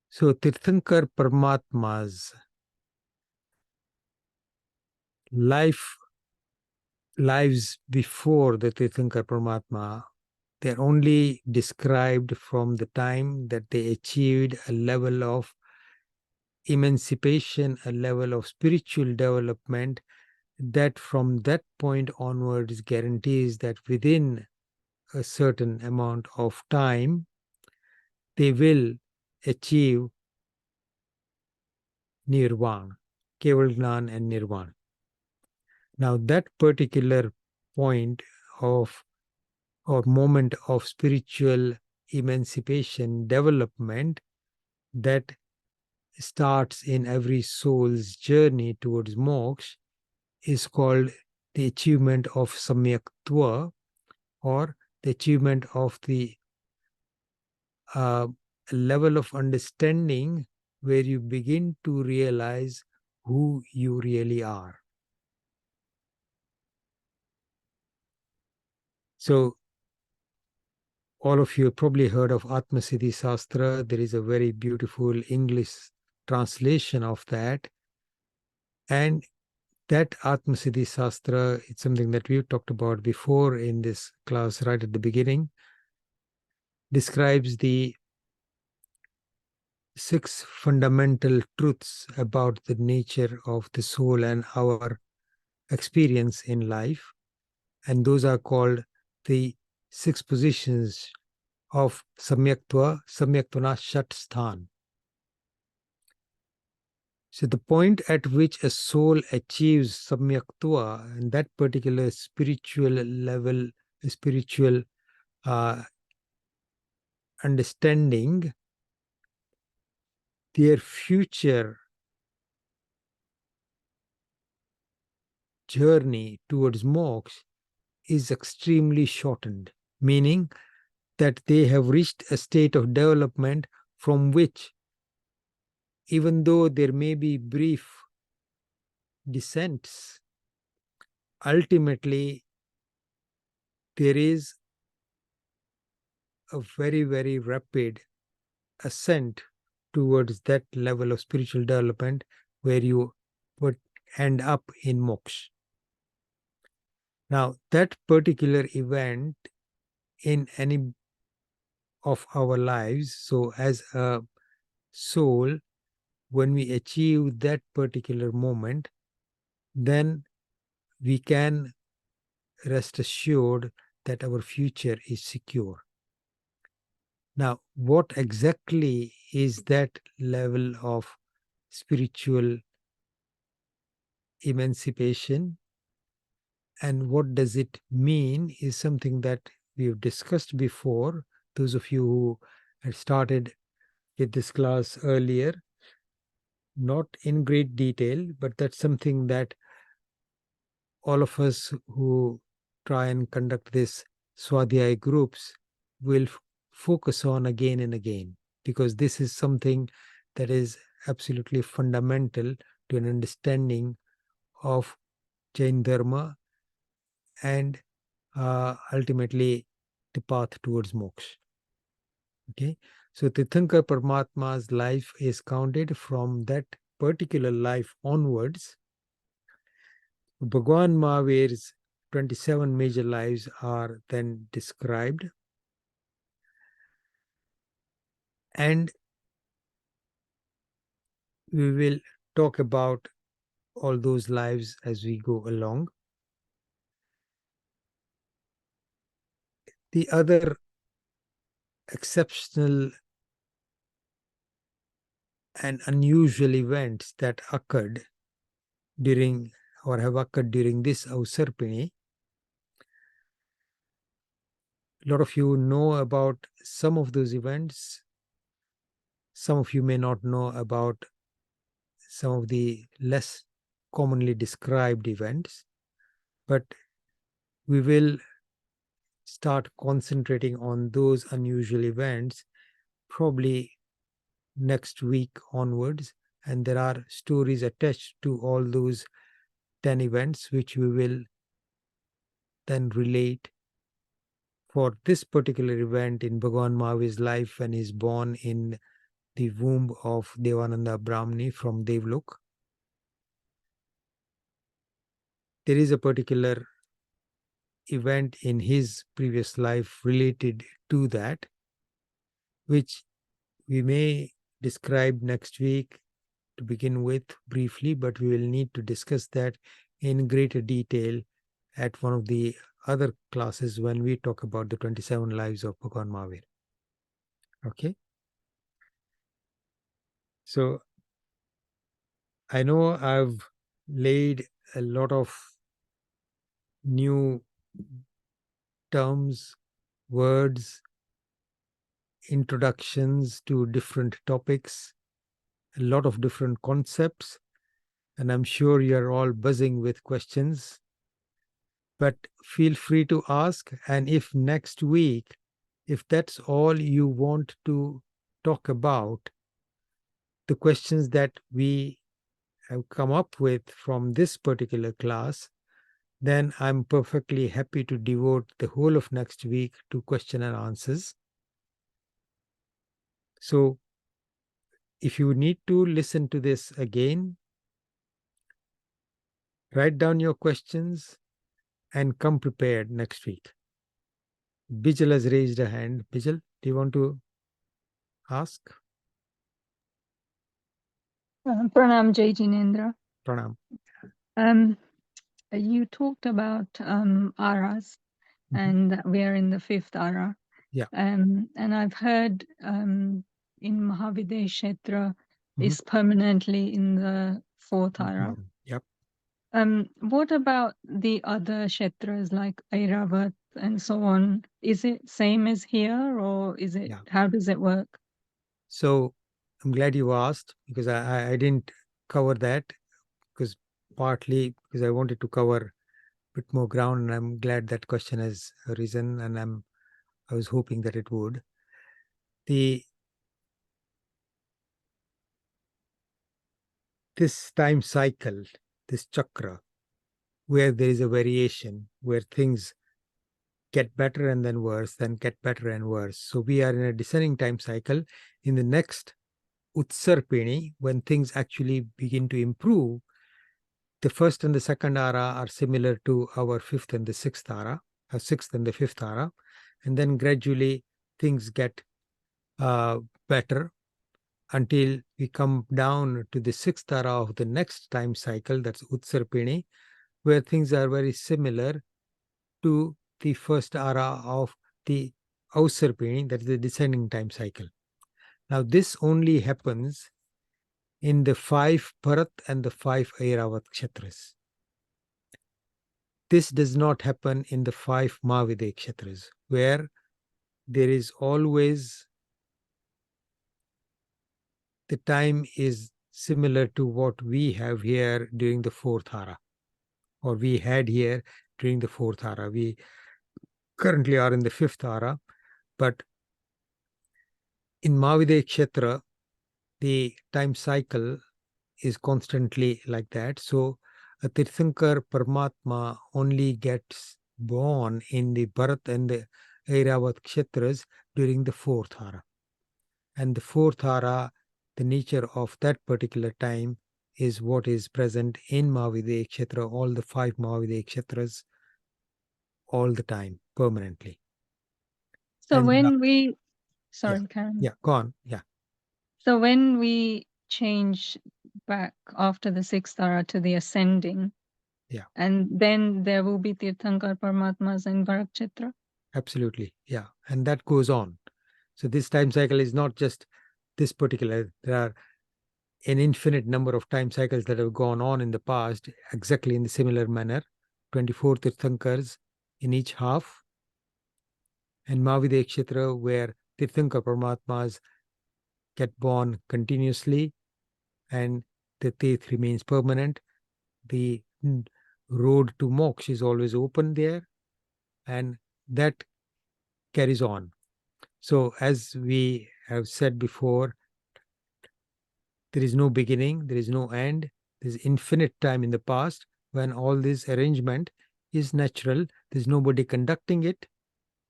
So Tirthankar Paramatma's lives before the Tirthankar Paramatma, they're only described from the time that they achieved a level of emancipation, a level of spiritual development that from that point onwards guarantees that within a certain amount of time they will achieve nirvana, keval gnan and nirvana. Now that particular point of or moment of spiritual emancipation development that starts in every soul's journey towards moksha is called the achievement of samyaktva, or the achievement of the uh, level of understanding where you begin to realize who you really are. So all of you have probably heard of Atma Siddhi Shastra. There is a very beautiful English translation of that. And that Atma Siddhi Shastra, it's something that we've talked about before in this class right at the beginning, describes the 6 fundamental truths about the nature of the soul and our experience in life. And those are called the 6 positions of Samyaktva, Samyaktana Shat Sthan. So the point at which a soul achieves Samyaktva, and that particular spiritual level, spiritual understanding, their future journey towards moksha is extremely shortened, meaning that they have reached a state of development from which, even though there may be brief descents, ultimately there is a very, very rapid ascent towards that level of spiritual development where you would end up in moksha. Now, that particular event in any of our lives, so as a soul, when we achieve that particular moment, then we can rest assured that our future is secure. Now, what exactly is that level of spiritual emancipation and what does it mean is something that we've discussed before. Those of you who had started with this class earlier, not in great detail, but that's something that all of us who try and conduct this Swadhyay groups will focus on again and again, because this is something that is absolutely fundamental to an understanding of Jain Dharma and ultimately the path towards moksha. Okay, so Tirthankar Paramatma's life is counted from that particular life onwards. Bhagwan Mahavir's 27 major lives are then described, and we will talk about all those lives as we go along. The other exceptional and unusual events that occurred during or have occurred during this Avsarpini, a lot of you know about some of those events. some of you may not know about some of the less commonly described events, but we will start concentrating on those unusual events probably next week onwards. And there are stories attached to all those 10 events, which we will then relate. For this particular event in Bhagwan Mahavir's life, when he is born in the womb of Devananda Brahmani from Devlok, there is a particular event in his previous life related to that, which we may describe next week to begin with briefly, but we will need to discuss that in greater detail at one of the other classes when we talk about the 27 lives of Bhagwan Mahavir. Okay. So I know I've laid a lot of new terms, words, introductions to different topics, a lot of different concepts, and I'm sure you're all buzzing with questions. But feel free to ask, and if next week, if that's all you want to talk about, the questions that we have come up with from this particular class, then I'm perfectly happy to devote the whole of next week to question and answers. So if you need to listen to this again, write down your questions and come prepared next week. Bijal has raised a hand. Bijal, do you want to ask? Pranam Jai Jinendra. Pranam. You talked about aras, Mhm. and we are in the fifth ara. Yeah. And I've heard in Mahavidya Kshetra Mhm. is permanently in the fourth ara. Yep. What about the other Kshetras like Airavat and so on? Is it same as here, or is it? Yeah. How does it work? So I'm glad you asked, because I didn't cover that, because partly because I wanted to cover a bit more ground, and I'm glad that question has arisen, and I was hoping that it would. This time cycle, this chakra, where there is a variation, where things get better and then worse, then get better and worse. So we are in a descending time cycle. In the next Utsarpini, when things actually begin to improve, the first and the second ara are similar to our fifth and the sixth ara, sixth and the fifth ara, and then gradually things get better until we come down to the sixth ara of the next time cycle, that's Utsarpini, where things are very similar to the first ara of the Ausarpini, that is the descending time cycle. Now, this only happens in the 5 Bharat and the 5 Airavat Kshetras. This does not happen in the 5 Mahavida Kshetras, where there is always the time is similar to what we have here during the 4th Ara, or we had here during the 4th Ara. We currently are in the 5th Ara, but in Mahavida Kshetra, the time cycle is constantly like that. So a Tirthankar Paramatma only gets born in the Bharat and the Airavat Kshetras during the 4th Hara. And the 4th Hara, the nature of that particular time is what is present in Mahavida Kshetra, all the 5 Mahavida Kshetras, all the time, permanently. So and when we, sorry, yeah, Karen. yeah, go on. Yeah. So when we change back after the sixth ara to the ascending, Yeah, and then there will be Tirthankar Paramatmas in Bharakchitra? absolutely. Yeah. And that goes on. So this time cycle is not just this particular, there are an infinite number of time cycles that have gone on in the past, exactly in the similar manner. 24 Tirthankars in each half, and Mahavida Kshetra, where Tirthankar Paramatmas get born continuously, and the teeth remains permanent. The road to moksha is always open there, and that carries on. So as we have said before, there is no beginning, there is no end, there is infinite time in the past when all this arrangement is natural. There's nobody conducting it.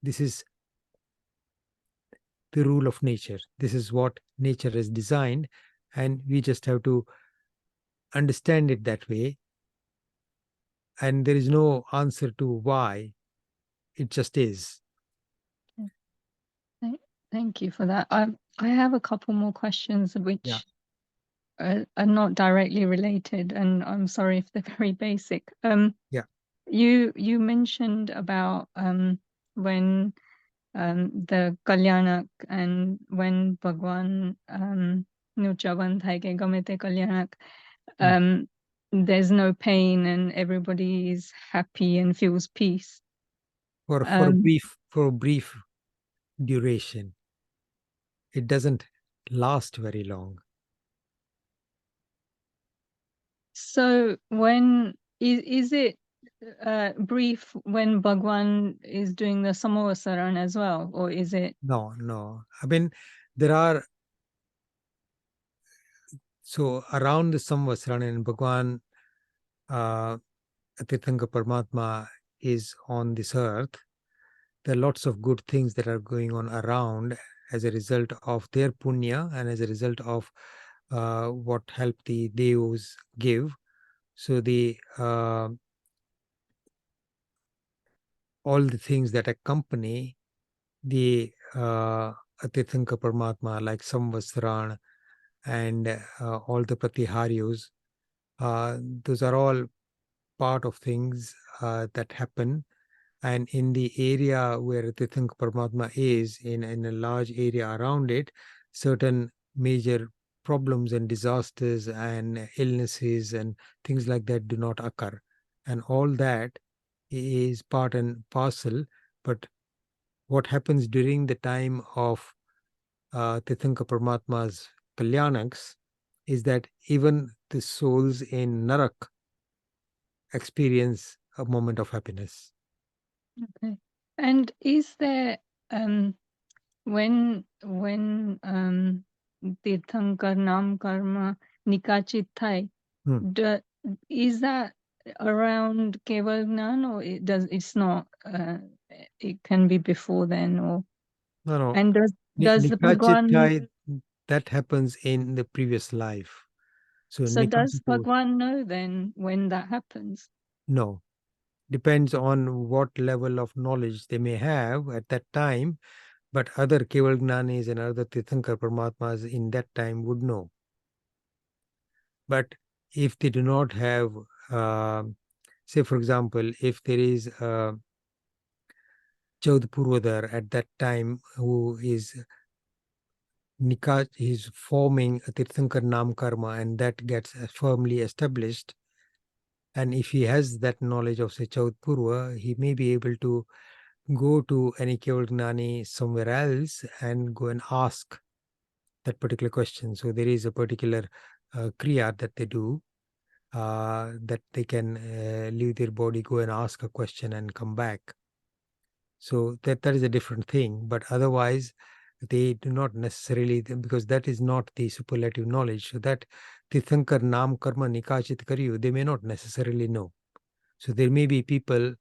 This is the rule of nature. This is what nature has designed, and we just have to understand it that way. And there is no answer to why. It just is. Thank you for that. I have a couple more questions which Yeah. are not directly related, and I'm sorry if they're very basic. Yeah. You mentioned about when the Kalyanak and when Bhagwan Nuchavan Thaike Gamete Kalyanak, there's no pain and everybody is happy and feels peace. For a brief duration. It doesn't last very long. So when is it brief when Bhagwan is doing the Samavasaran as well, or is it? No. I mean, there are, so around the Samvasaran and Bhagwan, Tirthanka Paramatma is on this earth. There are lots of good things that are going on around as a result of their punya and as a result of what help the devas give. So the all the things that accompany the Tirthanka Paramatma, like Samvasaran and all the Pratiharyos, those are all part of things that happen. And in the area where Tirthanka Paramatma is, in a large area around it, certain major problems and disasters and illnesses and things like that do not occur. And all that is part and parcel. But what happens during the time of Tirthanka Paramatma's Kalyanaks is that even the souls in Narak experience a moment of happiness. Okay. And is there when Tirthankar Nam Karma Nikachit Thai, is that around Keval Gnan, or it's not? It can be before then, or No. and does the Bhagwan, Nikachitai, that happens in the previous life. So does Nikachitai, Bhagwan know then when that happens? no. Depends on what level of knowledge they may have at that time, but other Keval Gnanis and other Tirthankar Paramatmas in that time would know. But if they do not have, say for example, if there is a Chaud Purvadar at that time who is is forming a Tirthankar Nam Karma, and that gets firmly established, and if he has that knowledge of say Chaud Purva, he may be able to go to any Keval Gnani somewhere else and go and ask that particular question. So there is a particular kriya that they do, that they can leave their body, go and ask a question and come back. So that is a different thing. But otherwise, they do not necessarily, because that is not the superlative knowledge. So that Tirthankar Nam Karma Nikachit Karyu, they may not necessarily know. So there may be people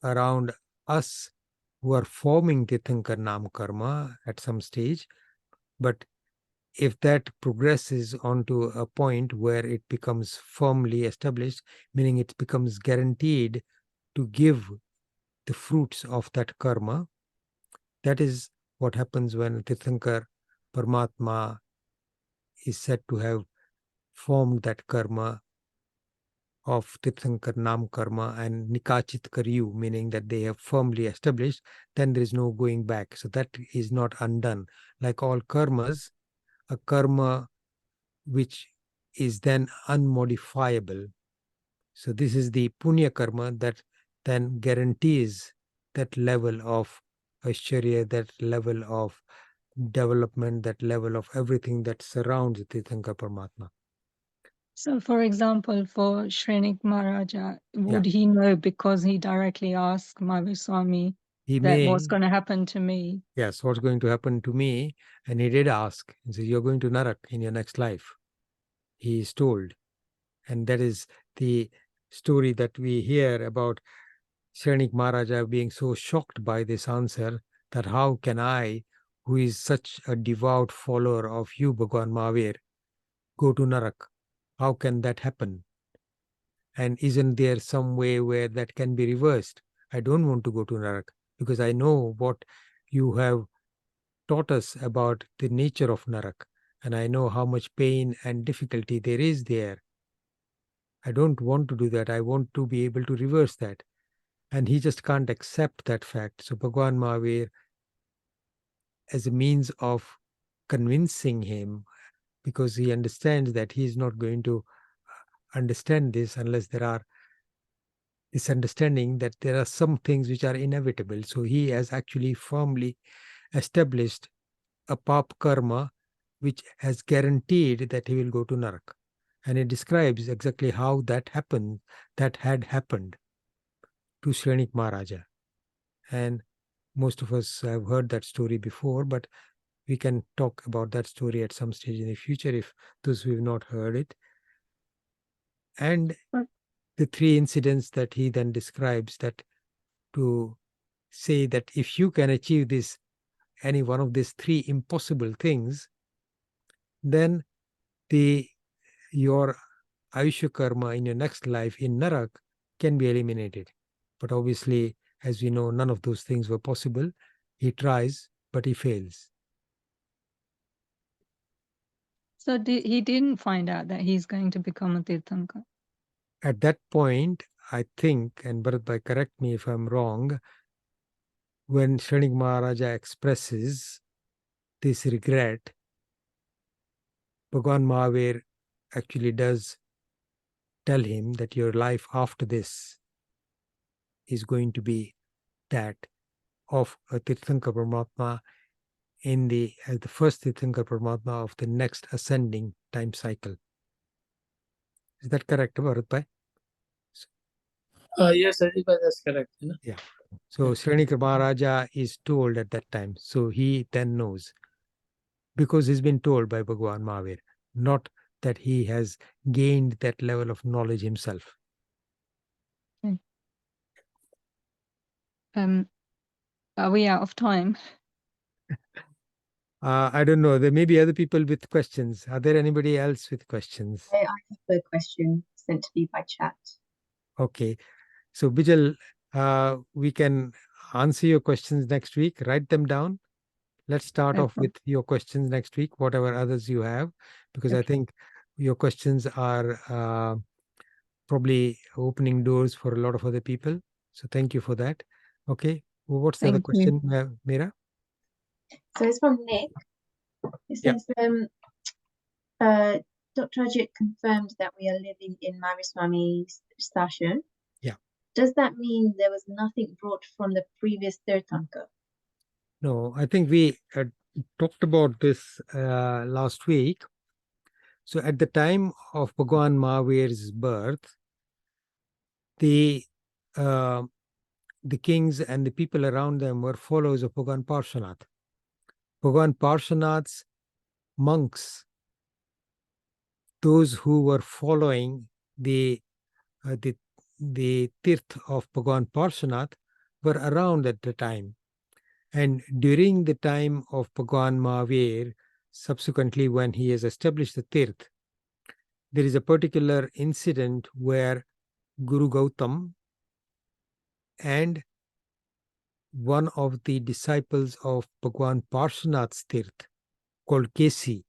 around us who are forming Tirthankar Nam Karma at some stage. But if that progresses onto a point where it becomes firmly established, meaning it becomes guaranteed to give the fruits of that karma, that is what happens when Tirthankar Paramatma is said to have formed that karma of Tirthankar Nam Karma and Nikachit Karyu, meaning that they have firmly established, then there is no going back. So that is not undone. Like all karmas, a karma which is then unmodifiable. So this is the punya karma that then guarantees that level of Aishwarya, that level of development, that level of everything that surrounds Tirthankar Paramatma. So, for example, for Shrenik Maharaja, would he know because he directly asked Mahavir Swami He that may, what's going to happen to me? yes, what's going to happen to me? And he did ask. He said, you're going to Narak in your next life. He is told. And that is the story that we hear about Shrenik Maharaja being so shocked by this answer, that how can I, who is such a devout follower of you, Bhagwan Mahavir, go to Narak? How can that happen? And isn't there some way where that can be reversed? I don't want to go to Narak because I know what you have taught us about the nature of Narak, and I know how much pain and difficulty there is there. I don't want to do that. I want to be able to reverse that. And he just can't accept that fact. So Bhagwan Mahavir, as a means of convincing him, because he understands that he is not going to understand this unless there are this understanding that there are some things which are inevitable. So he has actually firmly established a pap karma which has guaranteed that he will go to Narak. And it describes exactly how that happened, that had happened to Shrenik Maharaja. And most of us have heard that story before, but we can talk about that story at some stage in the future if those who have not heard it. And the three incidents that he then describes, that to say that if you can achieve this, any one of these three impossible things, then your Ayusha karma in your next life in Narak can be eliminated. But obviously, as we know, none of those things were possible. He tries, but he fails. So he didn't find out that he's going to become a Tirthankar. At that point, I think, and Bharatbhai, correct me if I'm wrong, when Shrenik Maharaja expresses this regret, Bhagwan Mahavir actually does tell him that your life after this is going to be that of a Tirthankar Paramatma as the first Tirthankar Paramatma of the next ascending time cycle. Is that correct, Bharatbhai? Yes, Ajitbhai, that's correct. Yeah. So Shrenik Maharaja is told at that time. So he then knows, because he's been told by Bhagwan Mahavir, not that he has gained that level of knowledge himself. Are we out of time? I don't know. There may be other people with questions. Are there anybody else with questions? I have a question sent to me by chat. Okay. So Bijal, we can answer your questions next week. Write them down. Let's start off with your questions next week, whatever others you have, because I think your questions are probably opening doors for a lot of other people. So thank you for that. Okay. Well, what's the other question, Meera? So it's from Nick. It says, Dr. Ajit confirmed that we are living in Mahavir Swami's station. Yeah. Does that mean there was nothing brought from the previous Tirthankar? No, I think we talked about this last week. So at the time of Bhagwan Mahavir's birth, the kings and the people around them were followers of Bhagwan Parshanath. Bhagwan Parshanath's monks, those who were following the tirth of Bhagwan Parshanath, were around at the time. And during the time of Bhagwan Mahavir, subsequently when he has established the tirth, there is a particular incident where Guru Gautam and one of the disciples of Bhagwan Parshanath's tirth, called Kesi,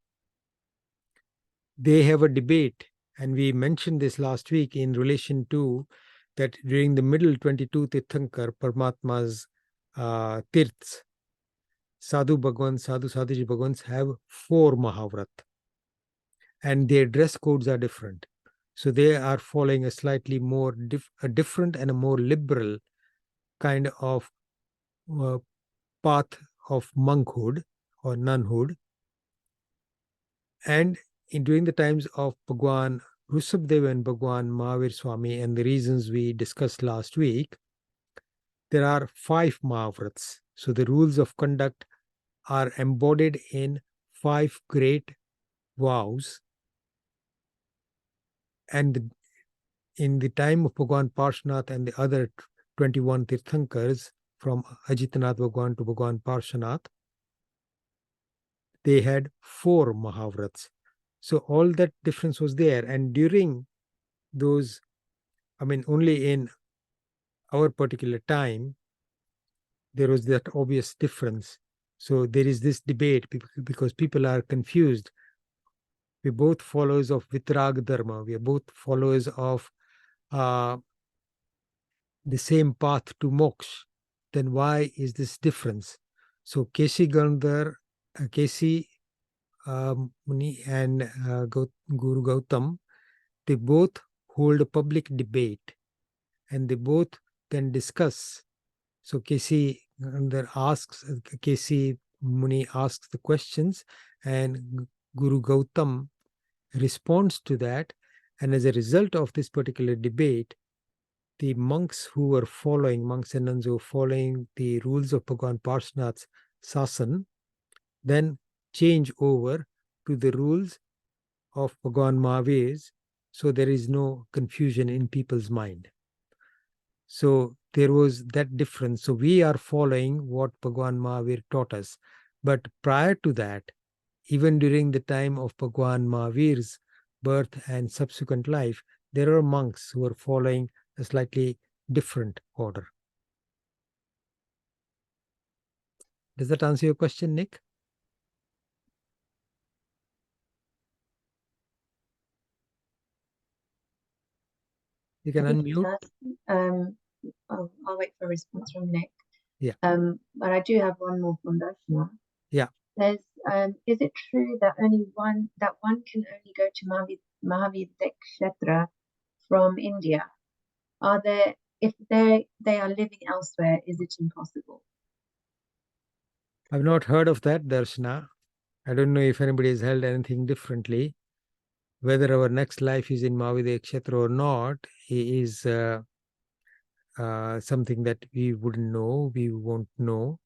they have a debate. And we mentioned this last week in relation to that during the middle 22 Tirthankar Paramatma's tirths, Sadhu Bhagwan, Sadhuji Bhagwans have 4 Mahavrat. And their dress codes are different. So they are following a slightly more different and a more liberal kind of path of monkhood or nunhood. And during the times of Bhagwan Rushabdeva and Bhagwan Mahavir Swami, and the reasons we discussed last week, there are 5 Mahavrats. So the rules of conduct are embodied in 5 great vows. And in the time of Bhagwan Parshanath and the other 21 Tirthankars, from Ajitnath Bhagwan to Bhagwan Parshanath, they had 4 Mahavrats. So all that difference was there. And during those, only in our particular time, there was that obvious difference. So there is this debate because people are confused. We're both followers of Vitrag Dharma. We are both followers of the same path to moksha. Then why is this difference? So Keshi Gandhar, Keshi Muni and Guru Gautam, they both hold a public debate and they both then discuss. So Keshi Muni asks the questions and Guru Gautam responds to that. And as a result of this particular debate, the monks and nuns who were following the rules of Bhagwan Parshanath's Sasan, then change over to the rules of Bhagwan Mahavir's, so there is no confusion in people's mind. So there was that difference. So we are following what Bhagwan Mahavir taught us. But prior to that, even during the time of Bhagwan Mahavir's birth and subsequent life, there are monks who are following a slightly different order. Does that answer your question, Nick? You can unmute. I'll wait for a response from Nick. Yeah. But I do have one more from Darshana. Yeah. There's, is it true that one can only go to Mahavir Kshetra from India? If they are living elsewhere, is it impossible? I've not heard of that, Darshana. I don't know if anybody has held anything differently. Whether our next life is in Mahavir Kshetra or not is something that we wouldn't know, we won't know.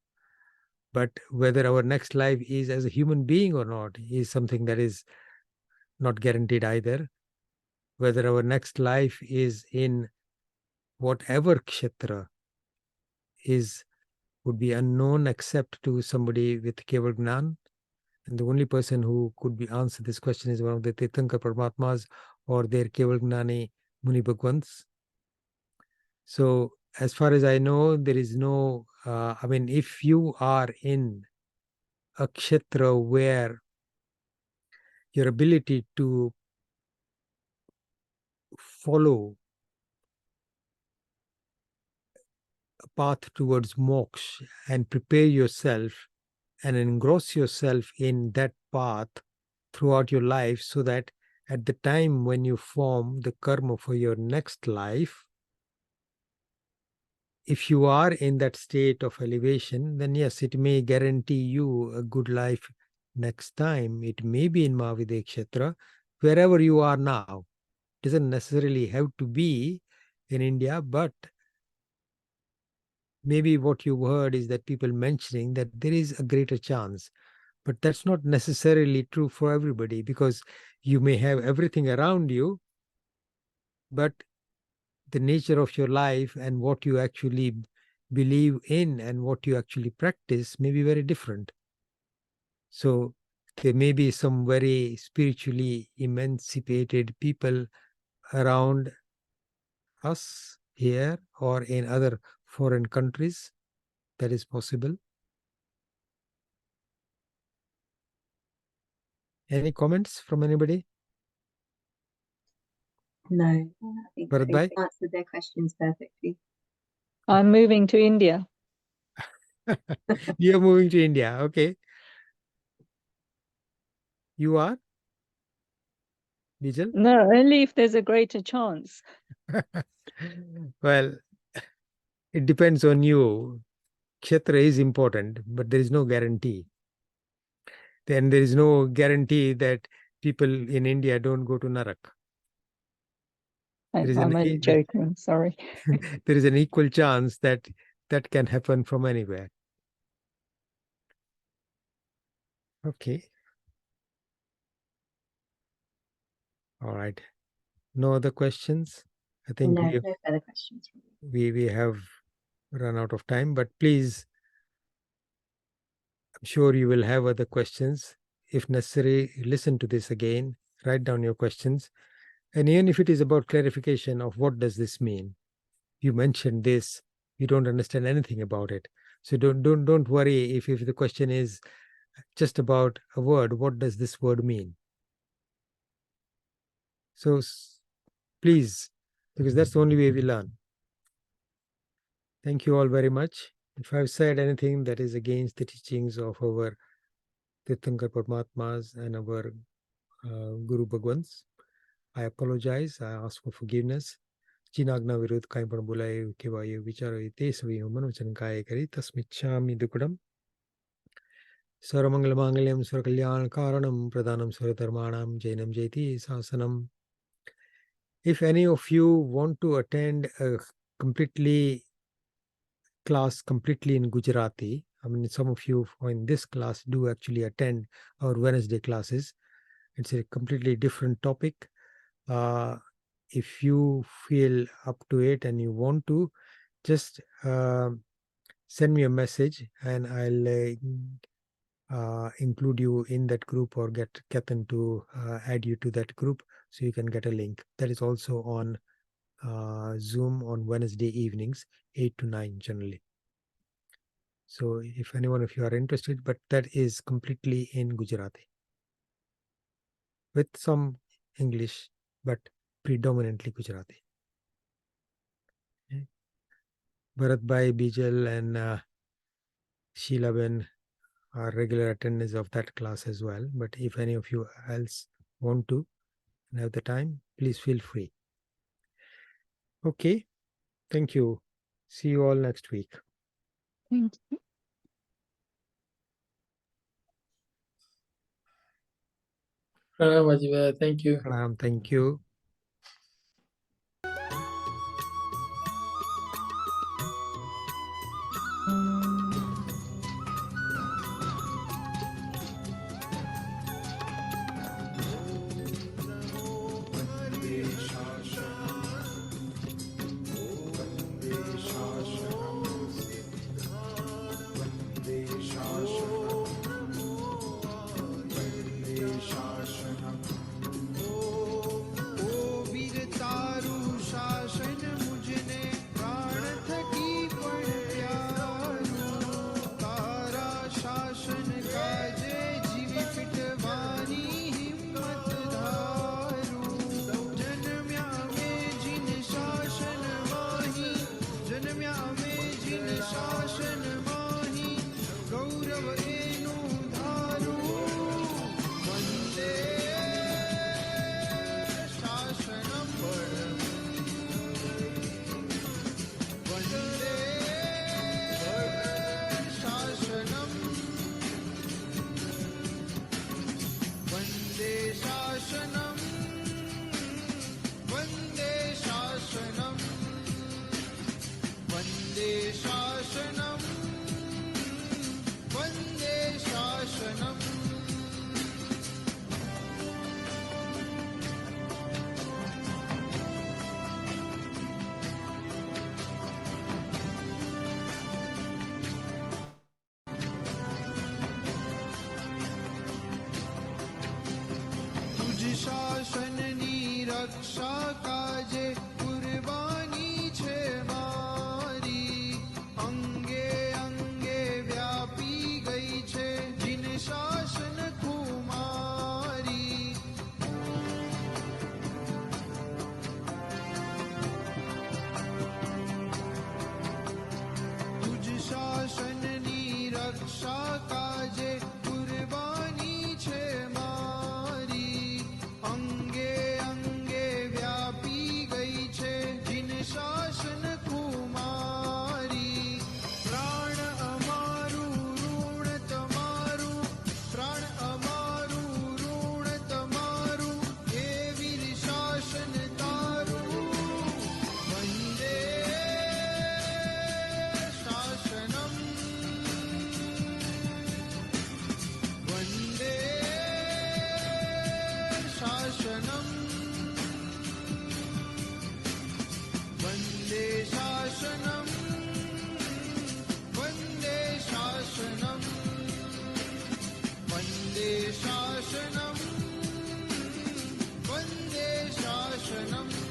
But whether our next life is as a human being or not is something that is not guaranteed either. Whether our next life is in whatever kshetra would be unknown except to somebody with Keval Gnan. And the only person who could be answer this question is one of the Tirthankar Paramatmas or their Keval Gnani Muni Bhagwans. So as far as I know, there is no, if you are in a kshetra where your ability to follow a path towards moksha and prepare yourself and engross yourself in that path throughout your life, so that at the time when you form the karma for your next life, if you are in that state of elevation, then yes, it may guarantee you a good life next time. It may be in Mahavir Kshetra, wherever you are now. It doesn't necessarily have to be in India, but maybe what you heard is that people mentioning that there is a greater chance. But that's not necessarily true for everybody, because you may have everything around you, but the nature of your life and what you actually believe in and what you actually practice may be very different. So there may be some very spiritually emancipated people around us here or in other foreign countries. That is possible. Any comments from anybody? No, I think they've Bharatbhai? answered their questions perfectly. I'm moving to India. You're moving to India, okay. You are? Bijal? No, only if there's a greater chance. Well, it depends on you. Kshetra is important, but there is no guarantee. then there is no guarantee that people in India don't go to Narak. I'm joking, sorry. There is an equal chance that that can happen from anywhere. Okay. All right. No other questions? I think No further questions. we have run out of time, but please, I'm sure you will have other questions. If necessary, listen to this again, write down your questions. And even if it is about clarification of what does this mean, you mentioned this, you don't understand anything about it. So don't worry if the question is just about a word, what does this word mean? So please, because that's the only way we learn. Thank you all very much. If I've said anything that is against the teachings of our Tirthankar Paramatmas and our Guru Bhagwans, I apologize. I ask for forgiveness. Chinagna virud kaimpan bulai kevayu vicharo ite savi manvachan kaya kari tasmichami dukadam. Swaramangala mangalyam swarakalyan karanam pradhanam swaradharmanam jainam jaiti sasanam. If any of you want to attend a class completely in Gujarati, I mean, some of you in this class do actually attend our Wednesday classes. It's a completely different topic. If you feel up to it and you want to, just send me a message and I'll include you in that group or get Ketan to add you to that group so you can get a link. That is also on Zoom on Wednesday evenings, 8 to 9 generally. So if any one of you are interested, but that is completely in Gujarati with some English, but predominantly Gujarati. Okay. Bharatbhai, Bijal and Sheila Ben are regular attendees of that class as well. But if any of you else want to and have the time, please feel free. Okay. Thank you. See you all next week. Thank you. Pranam Ajitbhai, thank you. Pranam, thank you. रक्षा काजे कुर्बानी छे मारी शरणं